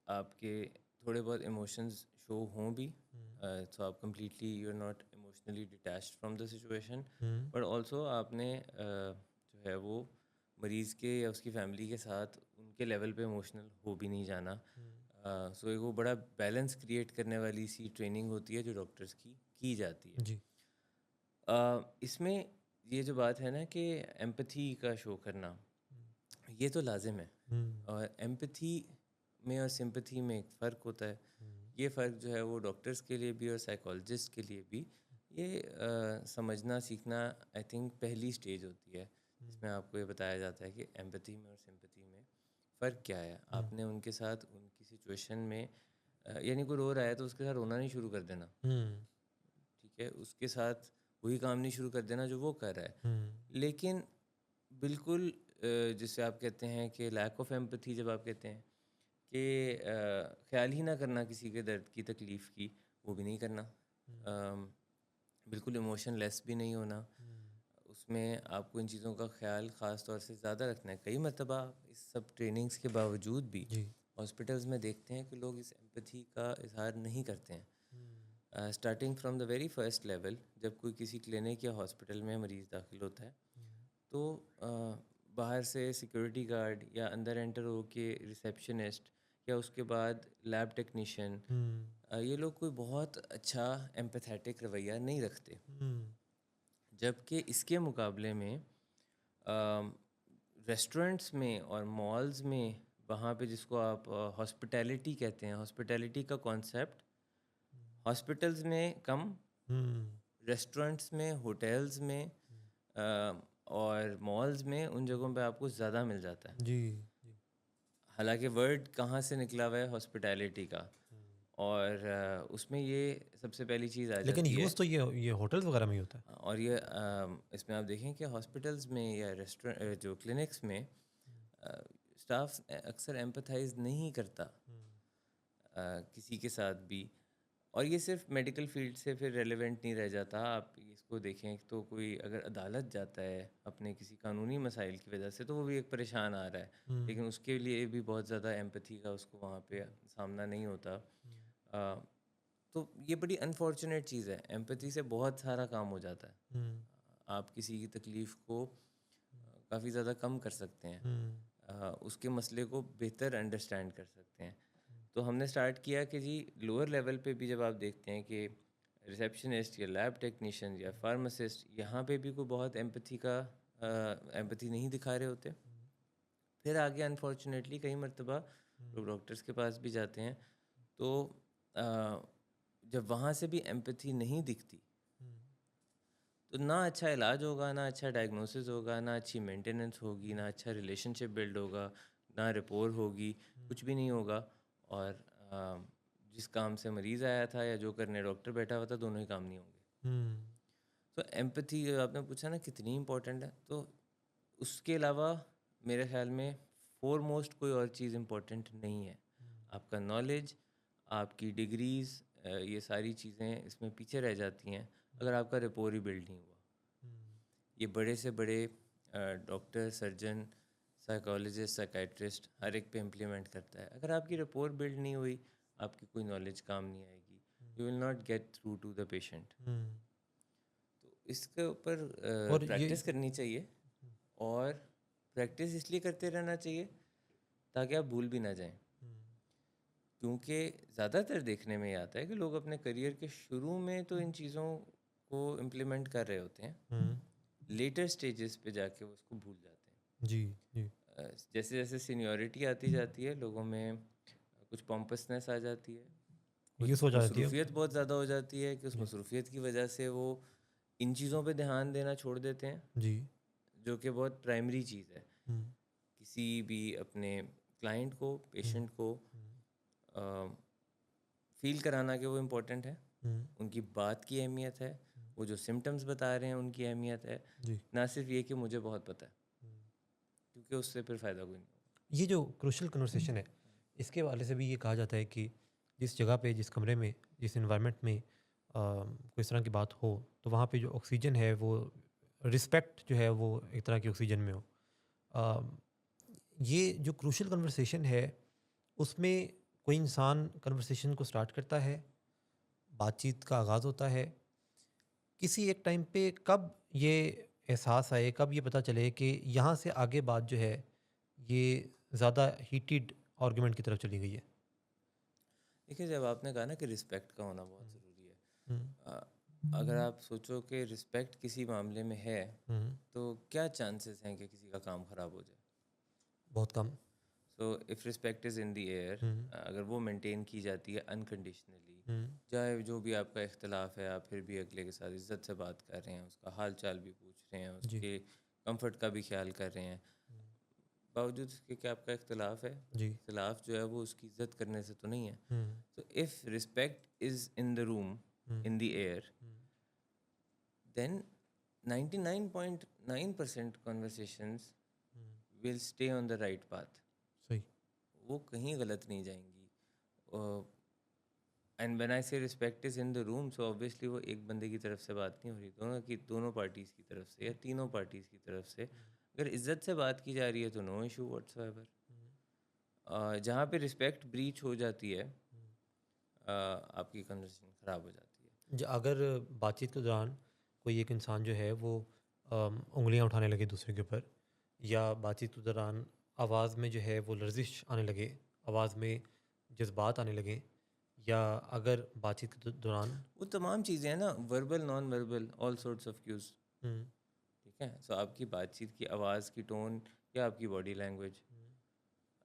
आपके थोड़े बहुत इमोशंस शो हों भी, तो आप completely you are not emotionally detached from the situation, हुँ, बट ऑल्सो आपने जो है वो मरीज़ के या उसकी फैमिली के साथ उनके लेवल पे इमोशनल हो भी नहीं जाना। सो एक वो बड़ा बैलेंस क्रिएट करने वाली सी ट्रेनिंग होती है जो डॉक्टर्स की जाती है। जी। इसमें ये जो बात है ना कि एम्पैथी का शो करना, ये तो लाजिम है। हुँ, और एम्पैथी में और सिंपैथी में एक फ़र्क होता है। हुँ, ये फ़र्क जो है वो डॉक्टर्स के लिए भी और साइकोलॉजिस्ट के लिए भी ये समझना सीखना आई थिंक पहली स्टेज होती है, जिसमें आपको ये बताया जाता है कि एम्पैथी में और सिंपैथी में फ़र्क क्या है। हुँ, आपने उनके साथ उनकी सिचुएशन में यानी कोई रो रहा है तो उसके साथ रोना नहीं शुरू कर देना, हुँ, ठीक है? उसके साथ वही काम नहीं शुरू कर देना जो वो कर रहा है। हुँ, लेकिन बिल्कुल जिसे आप कहते हैं कि लैक ऑफ एम्पैथी, जब आप कहते हैं कि ख़्याल ही ना करना किसी के दर्द की तकलीफ़ की, वो भी नहीं करना। बिल्कुल इमोशनलेस भी नहीं होना। उसमें आपको इन चीज़ों का ख़्याल ख़ास तौर से ज़्यादा रखना है। कई मर्तबा इस सब ट्रेनिंग्स के बावजूद भी जी। हॉस्पिटल्स में देखते हैं कि लोग इस एम्पैथी का इज़हार नहीं करते हैं। Hmm, starting from the very first level, जब कोई किसी क्लिनिक या हॉस्पिटल में मरीज़ दाखिल होता है, तो बाहर से सिक्योरिटी गार्ड या अंदर एंटर हो के रिसेप्शनिस्ट या उसके बाद लैब टेक्नीशियन, हुँ, ये लोग कोई बहुत अच्छा एम्पैथेटिक रवैया नहीं रखते। हुँ, जबकि इसके मुकाबले में रेस्टोरेंट्स में और मॉल्स में, वहाँ पे जिसको आप हॉस्पिटैलिटी कहते हैं, हॉस्पिटैलिटी का कॉन्सेप्ट हॉस्पिटल्स में कम, हुँ, रेस्टोरेंट्स में, होटल्स में और मॉल्स में, उन जगहों पे आपको ज़्यादा मिल जाता है। जी, जी। हालांकि वर्ड कहाँ से निकला हुआ है, हॉस्पिटैलिटी का। और उसमें ये सबसे पहली चीज़ आ लेकिन जाती है। यूज़ तो ये होटल्स वगैरह में ही होता है। और ये इसमें आप देखें कि हॉस्पिटल्स में या रेस्टोरेंट जो क्लिनिक्स में स्टाफ अक्सर एम्पथाइज नहीं करता किसी के साथ भी। और ये सिर्फ मेडिकल फील्ड से फिर रेलेवेंट नहीं रह जाता। आप इसको देखें तो कोई अगर अदालत जाता है अपने किसी कानूनी मसाइल की वजह से, तो वो भी एक परेशान आ रहा है, हुँ, लेकिन उसके लिए भी बहुत ज़्यादा एम्पैथी का उसको वहाँ पे सामना नहीं होता। तो ये बड़ी अनफॉर्चुनेट चीज़ है, एम्पैथी से बहुत सारा काम हो जाता है। हुँ, आप किसी की तकलीफ़ को काफ़ी ज़्यादा कम कर सकते हैं, हुँ, उसके मसले को बेहतर अंडरस्टैंड कर सकते हैं। तो हमने स्टार्ट किया कि जी लोअर लेवल पे भी जब आप देखते हैं कि रिसेप्शनिस्ट या लैब टेक्नीशियन या फार्मासिस्ट, यहाँ पे भी कोई बहुत एम्पैथी नहीं दिखा रहे होते। फिर आगे अनफॉर्चुनेटली कई मर्तबा लोग डॉक्टर्स के पास भी जाते हैं, तो अ, जब वहाँ से भी एम्पैथी नहीं दिखती, तो ना अच्छा इलाज होगा, ना अच्छा डायग्नोसिस होगा, ना अच्छी मेंटेनेंस होगी, ना अच्छा रिलेशनशिप बिल्ड होगा, ना रिपोर्ट होगी, कुछ भी नहीं होगा। और जिस काम से मरीज़ आया था या जो करने डॉक्टर बैठा हुआ था, दोनों ही काम नहीं होंगे। हुँ, तो एम्पैथी आपने पूछा ना कितनी इम्पोर्टेंट है, तो उसके अलावा मेरे ख़्याल में फोरमोस्ट कोई और चीज़ इम्पोर्टेंट नहीं है। आपका नॉलेज, आपकी डिग्रीज़, ये सारी चीज़ें इसमें पीछे रह जाती हैं अगर आपका रेपोर ही बिल्ड नहीं हुआ। ये बड़े से बड़े डॉक्टर, सर्जन, साइकोलॉजिस्ट, साइकेट्रिस्ट हर एक पे इम्प्लीमेंट करता है। अगर आपकी रिपोर्ट बिल्ड नहीं हुई, आपकी कोई नॉलेज काम नहीं आएगी, you will not get through to the patient. तो इसके ऊपर और ये प्रैक्टिस करनी चाहिए, और प्रैक्टिस इसलिए करते रहना चाहिए ताकि आप भूल भी ना जाएं, क्योंकि ज़्यादातर देखने में ये आता है कि लोग अपने करियर के शुरू में तो इन चीज़ों को इम्प्लीमेंट कर रहे होते हैं, लेटर स्टेजेस पे जाके वो उसको भूल जाते हैं। जी जी जैसे जैसे सीनियरिटी आती जाती है, लोगों में कुछ पॉम्पसनेस आ जाती है, ये कुछ सोच आ जाती है। मसरूफियत बहुत ज़्यादा हो जाती है कि उस मसरूफियत की वजह से वो इन चीज़ों पे ध्यान देना छोड़ देते हैं, जी जो कि बहुत प्राइमरी चीज़ है। हम्म, किसी भी अपने क्लाइंट को, पेशेंट को फील कराना कि वो इम्पोर्टेंट है, उनकी बात की अहमियत है, वो जो सिम्टम्स बता रहे हैं उनकी अहमियत है, जी ना सिर्फ ये कि मुझे बहुत पता है, क्योंकि उससे फिर फ़ायदा कोई नहीं होगा। ये जो क्रूशल कन्वर्सेशन है, इसके हवाले से भी ये कहा जाता है कि जिस जगह पे, जिस कमरे में, जिस इन्वायरमेंट में कोई इस तरह की बात हो, तो वहाँ पे जो ऑक्सीजन है वो रिस्पेक्ट जो है वो एक तरह की ऑक्सीजन में हो। अ, ये जो क्रूशल कन्वर्सेशन है, उसमें कोई इंसान कन्वर्सेशन को स्टार्ट करता है, बातचीत का आगाज़ होता है। किसी एक टाइम पे कब ये एहसास आए, कब ये पता चले कि यहाँ से आगे बात जो है ये ज़्यादा हीटेड आर्गुमेंट की तरफ चली गई है? देखिए, जब आपने कहा ना कि रिस्पेक्ट का होना बहुत ज़रूरी है, हम्म, अगर आप सोचो कि रिस्पेक्ट किसी मामले में है, हम्म, तो क्या चांसेस हैं कि किसी का काम ख़राब हो जाए? बहुत कम। So if respect is in the air, hmm, अगर वो मेंटेन की जाती है अनकंडीशनली, हम्म, चाहे जो भी आपका इख्तलाफ है, आप फिर भी अगले के साथ इज़्ज़त से बात कर रहे हैं, उसका हाल चाल भी पूछ रहे हैं, जी उसके कंफर्ट का भी ख्याल कर रहे हैं, बावजूद इसके कि आपका इख्तलाफ है, जी इख्तलाफ जो है वो उसकी इज़्ज़त करने से तो नहीं है। हम्म, So if respect is in the room, in the air, then 99.9% conversations will stay on the right path. सही। वो कहीं गलत नहीं जाएंगी। एंड व्हेन आई से respect is in the room, so obviously वो एक बंदे की तरफ से बात नहीं हो रही, दोनों पार्टीज़ की तरफ से या तीनों पार्टीज़ की तरफ से अगर इज़्ज़त से बात की जा रही है तो नो इशू व्हाट्सएवर। जहाँ पे रिस्पेक्ट ब्रीच हो जाती है, आपकी कन्वर्सेशन ख़राब हो जाती है। अगर बातचीत के दौरान कोई एक इंसान जो है वो उंगलियां उठाने लगे दूसरे के ऊपर, या बातचीत के दौरान आवाज़ में जो है वो लर्जिश आने लगे, आवाज़ में जज्बात आने लगे, या अगर बातचीत के दौरान वो तमाम चीज़ें हैं ना, verbal, non verbal, all sorts of cues. Hmm, ठीक है, सो आपकी बातचीत की आवाज़ की टोन या आपकी बॉडी लैंग्वेज,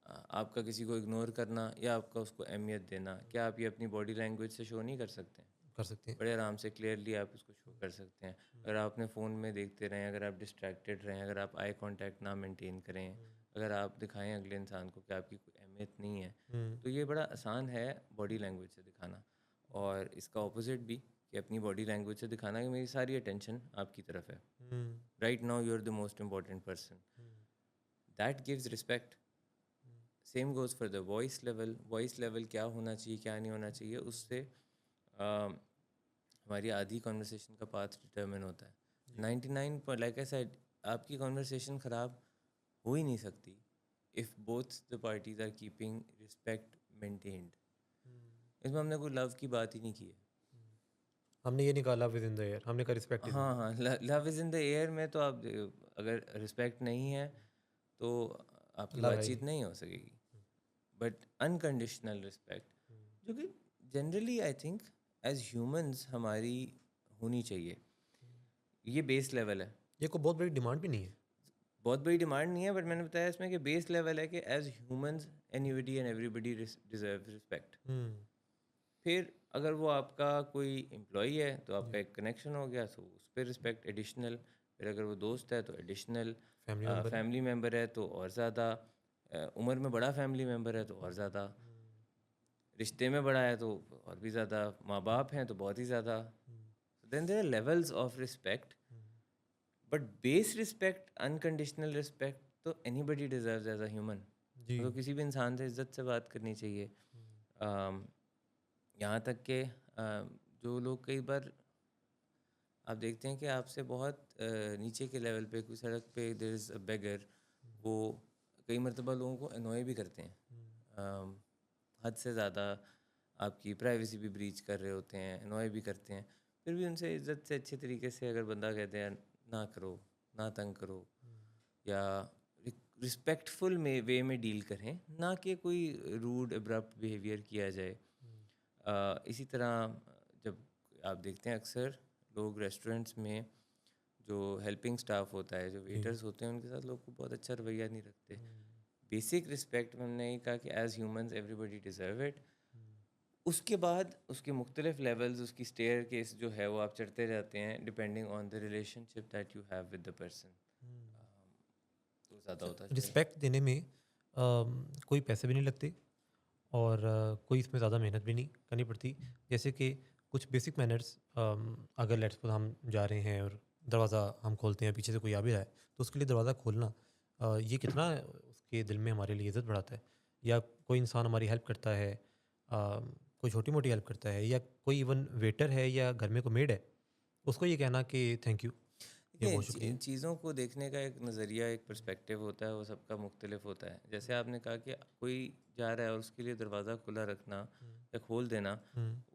आपका किसी को इग्नोर करना या आपका उसको अहमियत देना, क्या आप ये अपनी बॉडी लैंग्वेज से शो नहीं कर सकते हैं? कर सकते हैं। बड़े आराम से क्लियरली आप इसको शो कर सकते हैं। अगर आप अपने फ़ोन में देखते रहें, अगर आप डिस्ट्रैक्टेड रहें, अगर आप आई कांटेक्ट ना मेंटेन करें, अगर आप दिखाएं अगले इंसान को कि आपकी कोई अहमियत नहीं है, तो ये बड़ा आसान है बॉडी लैंग्वेज से दिखाना। और इसका ऑपोजिट भी, कि अपनी बॉडी लैंग्वेज से दिखाना कि मेरी सारी अटेंशन आपकी तरफ है, right now you are the most important person, that gives respect. Same goes for the voice level. Voice level क्या होना चाहिए, क्या नहीं होना चाहिए, उससे हमारी आधी कॉन्वर्सेशन का पाथ डिटर्मिन होता है। 99 पर लाइक आई सेड, आपकी कॉन्वर्सेशन ख़राब हो ही नहीं सकती if both the parties are keeping respect maintained. इसमें हमने कोई लव की बात ही नहीं की है। हमने ये नहीं कहा love is in the air, हमने कहा रिस्पेक्ट इज। हाँ हाँ, love is in the air में तो आप अगर रिस्पेक्ट नहीं है तो आपकी लव है बातचीत नहीं हो सकेगी। बट अनकंडीशनल रिस्पेक्ट, जो कि generally I think as humans हमारी होनी चाहिए, ये बेस लेवल है। ये कोई बहुत बड़ी डिमांड भी नहीं है। बहुत बड़ी डिमांड नहीं है, बट मैंने बताया इसमें कि बेस लेवल है कि as humans anybody and everybody deserve respect. फिर अगर वो आपका कोई एम्प्लॉई है तो आपका एक कनेक्शन हो गया, तो उस पर रिस्पेक्ट एडिशनल। फिर अगर वो दोस्त है तो additional, family member family member है तो और ज़्यादा, उम्र में बड़ा फैमिली मेम्बर है तो और ज़्यादा, रिश्ते में बड़ा है तो और भी ज़्यादा, माँ बाप हैं तो बहुत ही ज़्यादा। Then there are levels of respect, but base respect, unconditional respect तो anybody deserves as a human. जी। तो किसी भी इंसान से इज्जत से बात करनी चाहिए। यहाँ तक कि जो लोग कई बार आप देखते हैं कि आपसे बहुत नीचे के लेवल पे कोई सड़क पे देयर इज़ अ बेगर, वो कई मर्तबा लोगों को अनॉय भी करते हैं। हद से ज़्यादा आपकी प्राइवेसी भी ब्रीच कर रहे होते हैं, अनॉय भी करते हैं। फिर भी उनसे इज्जत से अच्छे तरीके से अगर बंदा कहते हैं ना करो, ना तंग करो, या रिस्पेक्टफुल में वे में डील करें, ना कि कोई रूड अब्रप्ट बिहेवियर किया जाए। इसी तरह जब आप देखते हैं अक्सर लोग रेस्टोरेंट्स में जो हेल्पिंग स्टाफ होता है, जो जी। वेटर्स होते हैं, उनके साथ लोग को बहुत अच्छा रवैया नहीं रखते। बेसिक रिस्पेक्ट हमने ये कहा कि as humans everybody deserve it. उसके बाद उसके मुख्तलिफ लेवल्स, उसकी स्टेयर केस जो है वो आप चढ़ते जाते हैं depending on the relationship that you have with the person. तो ज़्यादा होता जाएगा। रिस्पेक्ट देने में कोई पैसे भी नहीं लगते और कोई इसमें ज़्यादा मेहनत भी नहीं करनी पड़ती। जैसे कि कुछ बेसिक मैनर्स, अगर लेट्स सपोज हम जा रहे हैं और दरवाज़ा हम खोलते हैं, पीछे से कोई आ भी रहा है, तो उसके लिए दरवाज़ा खोलना ये कितना उसके दिल में हमारे लिए इज़्ज़त बढ़ाता है। या कोई इंसान हमारी हेल्प करता है, कोई छोटी मोटी हेल्प करता है, या कोई इवन वेटर है या घर में कोई मेड है, उसको ये कहना कि थैंक यू या देखिए बहुत शुक्रिया। चीज़ों को देखने का एक नज़रिया, एक पर्सपेक्टिव होता है, वो सबका मुख्तलिफ होता है। जैसे आपने कहा कि कोई जा रहा है और उसके लिए दरवाज़ा खुला रखना या खोल देना,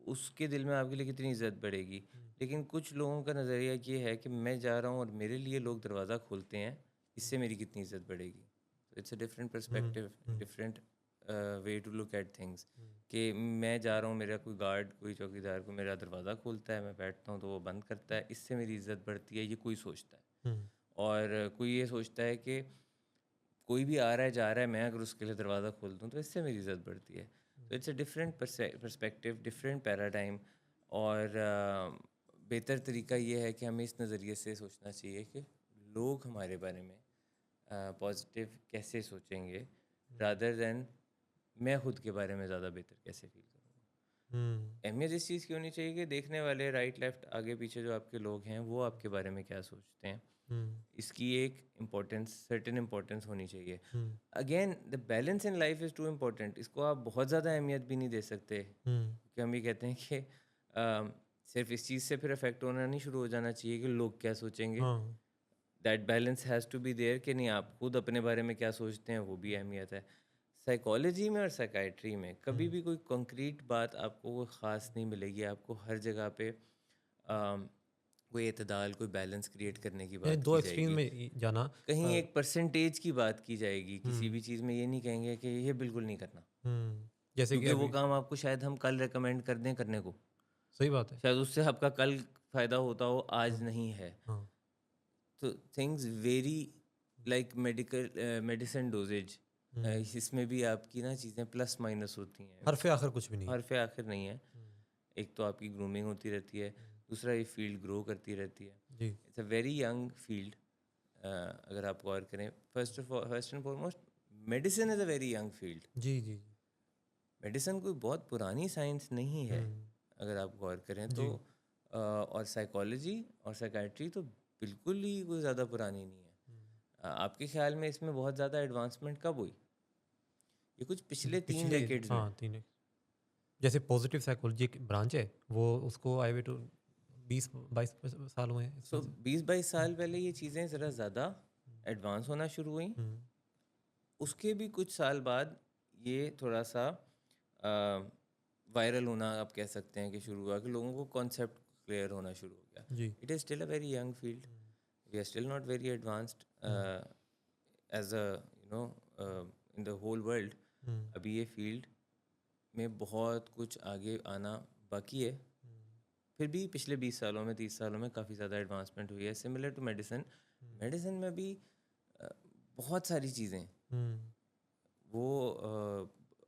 उसके दिल में आपके लिए कितनी इज्जत बढ़ेगी। लेकिन कुछ लोगों का नज़रिया ये है कि मैं जा रहा हूँ और मेरे लिए लोग दरवाज़ा खोलते हैं, इससे मेरी कितनी इज्जत बढ़ेगी। It's a different perspective, different way to look at things. कि मैं जा रहा हूँ, मेरा कोई गार्ड, कोई चौकीदार को मेरा दरवाज़ा खोलता है, मैं बैठता हूँ तो वो बंद करता है, इससे मेरी इज्जत बढ़ती है, ये कोई सोचता है। और कोई ये सोचता है कि कोई भी आ रहा है जा रहा है, मैं अगर उसके लिए दरवाज़ा खोल दूँ तो इससे मेरी इज्जत बढ़ती है। तो it's a different perspective, different paradigm. और बेहतर तरीका ये है कि हमें इस नज़रिए से सोचना चाहिए कि लोग हमारे बारे में पॉजिटिव कैसे सोचेंगे, रादर दैन मैं खुद के बारे में ज़्यादा बेहतर कैसे फील करूँगा। अहमियत इस चीज़ की होनी चाहिए कि देखने वाले राइट लेफ्ट आगे पीछे जो आपके लोग हैं वो आपके बारे में क्या सोचते हैं, इसकी एक इम्पोर्टेंस, सर्टेन इम्पोर्टेंस होनी चाहिए। Again the balance in life is too important. इसको आप बहुत ज़्यादा अहमियत भी नहीं दे सकते, क्योंकि हम ये कहते हैं कि सिर्फ इस चीज़ से फिर अफेक्ट होना नहीं शुरू हो जाना चाहिए कि लोग क्या सोचेंगे। हाँ। That balance has to be there कि नहीं, आप खुद अपने बारे में क्या सोचते हैं वो भी अहमियत है। साइकोलॉजी में और साइकाइट्री में कभी भी कोई कंक्रीट बात आपको कोई ख़ास नहीं मिलेगी। आपको हर जगह पे कोई एतदाल, कोई बैलेंस क्रिएट करने की यानी बात दो की एक्सट्रीम जाएगी। में जाना। कहीं एक परसेंटेज की बात की जाएगी, किसी भी चीज़ में ये नहीं कहेंगे कि ये बिल्कुल नहीं करना, जैसे कि क्योंकि वो अभी काम आपको शायद हम कल रिकमेंड कर दें करने को, सही बात है। शायद उससे आपका कल फ़ायदा होता हो, आज हाँ, नहीं है। हाँ। तो things very like medicine dosages. इसमें भी आपकी ना चीज़ें प्लस माइनस होती हैं, हर आखिर कुछ भी नहीं है। हर पे आखिर नहीं है। एक तो आपकी ग्रूमिंग होती रहती है, दूसरा ये फील्ड ग्रो करती रहती है। जी। It's a very young field. अगर आप गौर करें, first and foremost medicine is a very young field. जी, जी, जी। मेडिसिन कोई बहुत पुरानी साइंस नहीं है अगर आप गौर करें तो। जी। और साइकोलॉजी और साइकाइट्री तो बिल्कुल ही कोई ज़्यादा पुरानी नहीं है। आपके ख्याल में इसमें बहुत ज़्यादा एडवांसमेंट कब हुई? ये कुछ पिछले 3 पिछले डेकेड्स में। हाँ, 3 जैसे पॉजिटिव साइकोलॉजी एक ब्रांच है, वो उसको आए हुए तो 20-22 साल हुए हैं सो इसमें से। 20-22 साल पहले ये चीज़ें ज़रा ज़्यादा एडवांस होना शुरू हुई। हुँ, उसके भी कुछ साल बाद ये थोड़ा सा वायरल होना आप कह सकते हैं कि शुरू हुआ, कि लोगों को कॉन्सेप्ट क्लियर होना शुरू हो गया। जी। It is still a very young field, we are still not very advanced hmm, as a in the whole world. Hmm, अभी ये फील्ड में बहुत कुछ आगे आना बाकी है। फिर भी पिछले 20 सालों में, 30 सालों में काफ़ी ज़्यादा एडवांसमेंट हुई है। सिमिलर टू मेडिसिन, मेडिसिन में भी अ, बहुत सारी चीज़ें हुँ, वो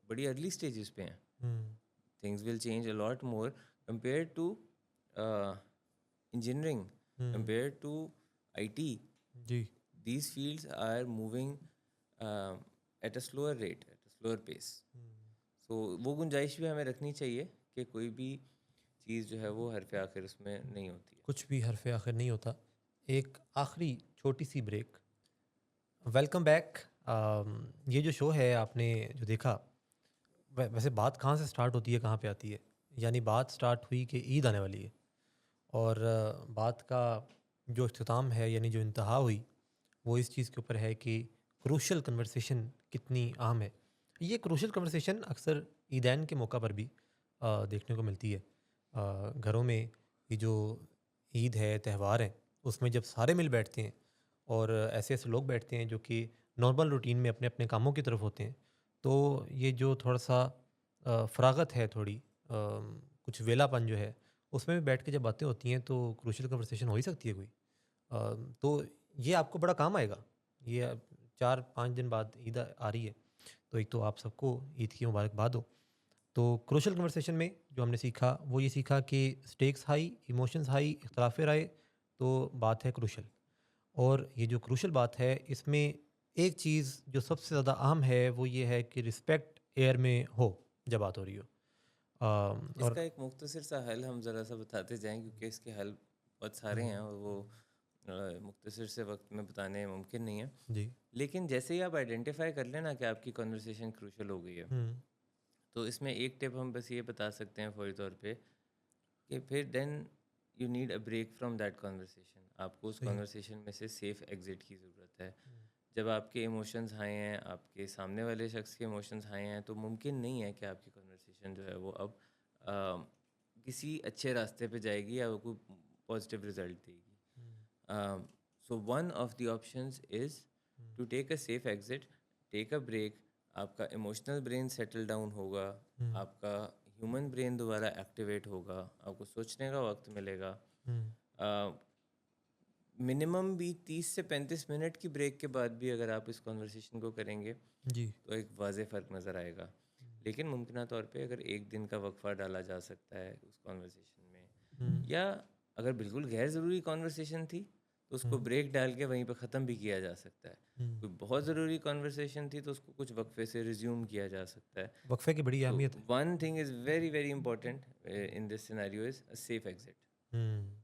बड़ी अर्ली स्टेजेस पे हैं। Hmm, things will change a lot more compare to engineering, hmm, compare to IT. जी। These fields are moving at a slower rate, at a slower pace. So वो गुंजाइश भी हमें रखनी चाहिए कि कोई भी चीज़ जो है वो हर आखिर उसमें नहीं होती है। कुछ भी हरफ़ आखिर नहीं होता। एक आखिरी छोटी-सी ब्रेक। Welcome back. ये जो शो है आपने जो देखा, वैसे बात कहाँ से स्टार्ट होती है, कहाँ पे आती है? यानी बात स्टार्ट हुई कि ईद आने वाली है, और बात का जो इख्तिताम है, यानी जो इंतहा हुई, वो इस चीज़ के ऊपर है कि क्रूशल कन्वर्सेशन कितनी अहम है। ये क्रूशल कन्वर्सेशन अक्सर ईदैन के मौका पर भी देखने को मिलती है। घरों में ये जो ईद है, त्यौहार हैं, उसमें जब सारे मिल बैठते हैं और ऐसे ऐसे लोग बैठते हैं जो कि नॉर्मल रूटीन में अपने अपने कामों की तरफ होते हैं, तो ये जो थोड़ा सा फ़रागत है, थोड़ी कुछ वेलापन जो है, उसमें भी बैठ के जब बातें होती हैं तो क्रूशल कन्वर्सेशन हो ही सकती है कोई। तो ये आपको बड़ा काम आएगा। ये 4-5 दिन बाद ईद आ रही है, तो एक तो आप सबको ईद की मुबारकबाद हो। तो क्रूशल कन्वर्सेशन में जो हमने सीखा, वो ये सीखा कि स्टेक्स हाई, इमोशंस हाई, इख्तलाफ राय, तो बात है क्रूशल। और ये जो क्रूशल बात है, इसमें एक चीज़ जो सबसे ज़्यादा अहम है, वो ये है कि रिस्पेक्ट एयर में हो जब बात हो रही हो। इसका और एक मुख्तसर सा हल हम ज़रा सा बताते जाएं, क्योंकि इसके हल बहुत सारे हैं और वो मुख्तसर से वक्त में बताने मुमकिन नहीं है। जी। लेकिन जैसे ही आप आइडेंटिफाई कर लेना कि आपकी कन्वर्सेशन क्रूशल हो गई है, हुँ, तो इसमें एक टिप हम बस ये बता सकते हैं फौरी तौर पे कि फिर then you need a break from that conversation. आपको उस सही है। कन्वर्सेशन में से सेफ एग्जिट की ज़रूरत है। जब आपके इमोशंस हाई हैं, आपके सामने वाले शख्स के इमोशंस हाई हैं, तो मुमकिन नहीं है कि आपकी कन्वर्सेशन जो है वो अब किसी अच्छे रास्ते पे जाएगी या वो कोई पॉजिटिव रिजल्ट देगी। So one of the options is to take a safe exit, take a break. आपका इमोशनल ब्रेन सेटल डाउन होगा, हुँ, आपका ह्यूमन ब्रेन दोबारा एक्टिवेट होगा, आपको सोचने का वक्त मिलेगा। हुँ, मिनिमम भी 30 से 35 मिनट की ब्रेक के बाद भी अगर आप इस कॉन्वर्सेशन को करेंगे जी। तो एक वाज़े फ़र्क नज़र आएगा। लेकिन मुमकिन तौर पे अगर एक दिन का वक्फ़ा डाला जा सकता है उस कॉन्वर्सेशन में, हुँ, या अगर बिल्कुल गैर ज़रूरी कॉन्वर्सेशन थी तो उसको हुँ, ब्रेक डाल के वहीं पे ख़त्म भी किया जा सकता है। हुँ। कोई बहुत ज़रूरी कॉन्वर्सेशन थी तो उसको कुछ वक्फ़े से रिज्यूम किया जा सकता है। वक़्फ़े की बड़ी तो अहमियत है। One thing is very very important in this scenario is a safe exit. Hmm.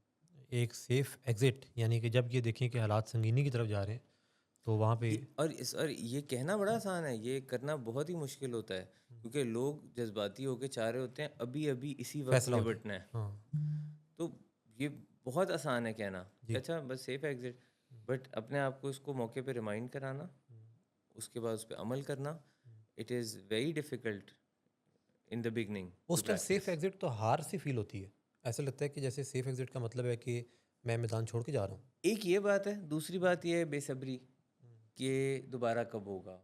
एक सेफ़ एग्ज़िट, यानी कि जब ये देखें कि हालात संगीनी की तरफ जा रहे हैं, तो वहाँ पे और ये कहना बड़ा आसान है, ये करना बहुत ही मुश्किल होता है, क्योंकि लोग जज्बाती होकर चाह रहे होते हैं अभी अभी इसी वक्त फ़ैसला हो जाए। निपटना है। हाँ, तो ये बहुत आसान है कहना कि जी। अच्छा बस सेफ एग्जिट, बट अपने आप को इसको मौके पे रिमाइंड कराना, उसके बाद उस पर अमल करना, it is very difficult in the beginning to उस टाइम सेफ़ प्रैक्टिस। एग्ज़िट तो हार सी फ़ील होती है। ऐसा लगता है कि जैसे सेफ़ एग्ज़िट का मतलब है कि मैं मैदान छोड़ के जा रहा हूँ। एक ये बात है, दूसरी बात ये है बेसब्री कि दोबारा कब होगा,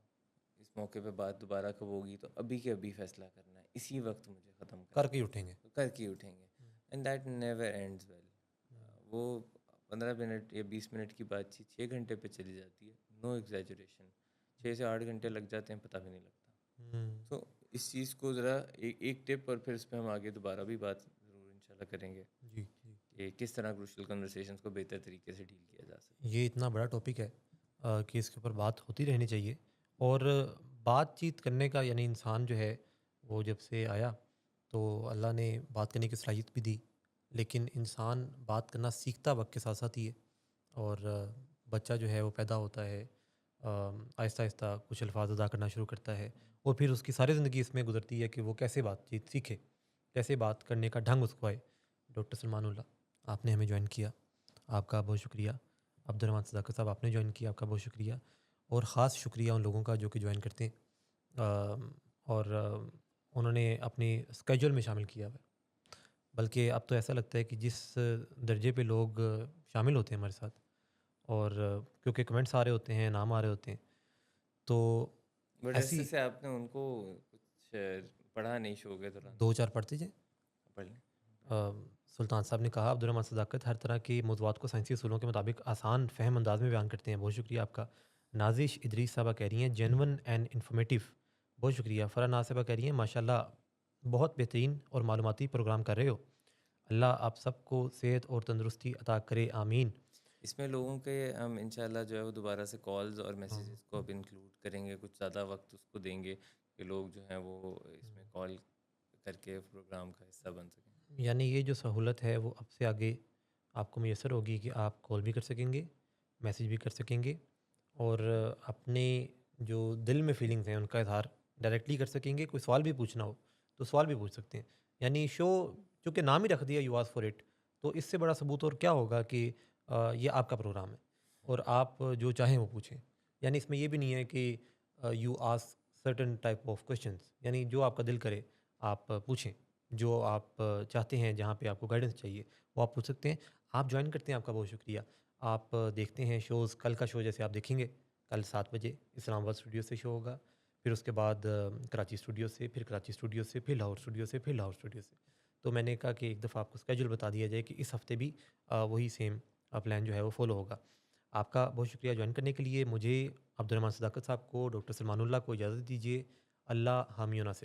इस मौके पे बात दोबारा कब होगी, तो अभी के अभी फैसला करना है, इसी वक्त मुझे ख़त्म करना करके ही है, उठेंगे। तो करके ही उठेंगे। And that never ends well. वो 15 मिनट या 20 मिनट की बातचीत 6 घंटे पे चली जाती है, नो एग्जैजरेशन। 6 से 8 घंटे लग जाते हैं, पता भी नहीं लगता। हुँ, तो इस चीज़ को ज़रा एक टिप, और फिर इस पर हम आगे दोबारा भी बात ज़रूर इंशाल्लाह करेंगे जी, जी। कि किस तरह क्रूशल कन्वर्सेशंस को बेहतर तरीके से डील किया जा सकता है। ये इतना बड़ा टॉपिक है कि इसके ऊपर बात होती रहनी चाहिए। और बातचीत करने का, यानी इंसान जो है, वो जब से आया तो अल्लाह ने बात करने की सलाहियत भी दी, लेकिन इंसान बात करना सीखता वक्त के साथ साथ ही है। और बच्चा जो है वो पैदा होता है, आहिस्ता आहिस्ता कुछ अल्फाज अदा करना शुरू करता है, और फिर उसकी सारी ज़िंदगी इसमें गुजरती है कि वो कैसे बातचीत सीखे, कैसे बात करने का ढंग उसको आए। डॉक्टर सलमानुल्लाह, आपने हमें ज्वाइन किया, आपका बहुत शुक्रिया। अब्दुर्रहमान सदाकत साहब, आपने ज्वाइन किया, आपका बहुत शुक्रिया। और ख़ास शुक्रिया उन लोगों का जो कि ज्वाइन करते हैं, और उन्होंने अपनी स्केड्यूल में शामिल किया हुआ है। बल्कि अब तो ऐसा लगता है कि जिस दर्जे पे लोग शामिल होते हैं हमारे साथ, और क्योंकि कमेंट्स आ रहे होते हैं, नाम आ रहे होते हैं, तो बट ऐसी ऐसे से आपने उनको कुछ पढ़ा नहीं शो के दौरान? 2-4 पढ़ते जाएँ। पढ़ लें। सुल्तान साहब ने कहा, अब्दुर्रहमान सदाकत हर तरह के मौज़ूआत को साइंसी असूलों के मुताबिक आसान फ़हम अंदाज में बयान करते हैं। बहुत शुक्रिया आपका। नाज़िश इदरीस साहबा कह रही हैं, जेन्युइन एंड इन्फॉर्मेटिव। बहुत शुक्रिया। फ़रा नाज़ साहबा कह रही हैं, माशाल्लाह बहुत बेहतरीन और मालूमाती प्रोग्राम कर रहे हो। अल्लाह आप सबको सेहत और तंदुरुस्ती अता करे, आमीन। इसमें लोगों के हम इंशाल्लाह जो है वो दोबारा से कॉल्स और हाँ, मैसेजेस को अब इंक्लूड करेंगे, कुछ ज़्यादा वक्त उसको देंगे कि लोग जो हैं वो इसमें कॉल करके प्रोग्राम का हिस्सा बन सकें। यानी ये जो सहूलत है वो अब से आगे आपको मैसर होगी कि आप कॉल भी कर सकेंगे, मैसेज भी कर सकेंगे, और अपने जो दिल में फीलिंग्स हैं उनका इजहार डायरेक्टली कर सकेंगे। कोई सवाल भी पूछना हो तो सवाल भी पूछ सकते हैं। यानी शो चूँकि नाम ही रख दिया यू आस्क फॉर इट, तो इससे बड़ा सबूत और क्या होगा कि ये आपका प्रोग्राम है और आप जो चाहें वो पूछें। यानी इसमें ये भी नहीं है कि you ask certain type of questions, यानी जो आपका दिल करे आप पूछें। जो आप चाहते हैं, जहाँ पे आपको गाइडेंस चाहिए वो आप पूछ सकते हैं। आप ज्वाइन करते हैं, आपका बहुत शुक्रिया। आप देखते हैं शोज़। कल का शो जैसे आप देखेंगे, कल 7 बजे इस्लामाबाद स्टूडियो से शो होगा। फिर उसके बाद कराची स्टूडियो से, फिर कराची स्टूडियो से, फिर लाहौर स्टूडियो से, फिर लाहौर स्टूडियो से। तो मैंने कहा कि एक दफ़ा आपको स्केड्यूल बता दिया जाए कि इस हफ़्ते भी वही सेम प्लान जो है वो फ़ॉलो होगा। आपका बहुत शुक्रिया ज्वाइन करने के लिए। मुझे, अब्दुल रहमान सदाकत साहब को, डॉक्टर सलमानुल्लाह को इजाज़त दीजिए। अल्लाह हामी व नासिर।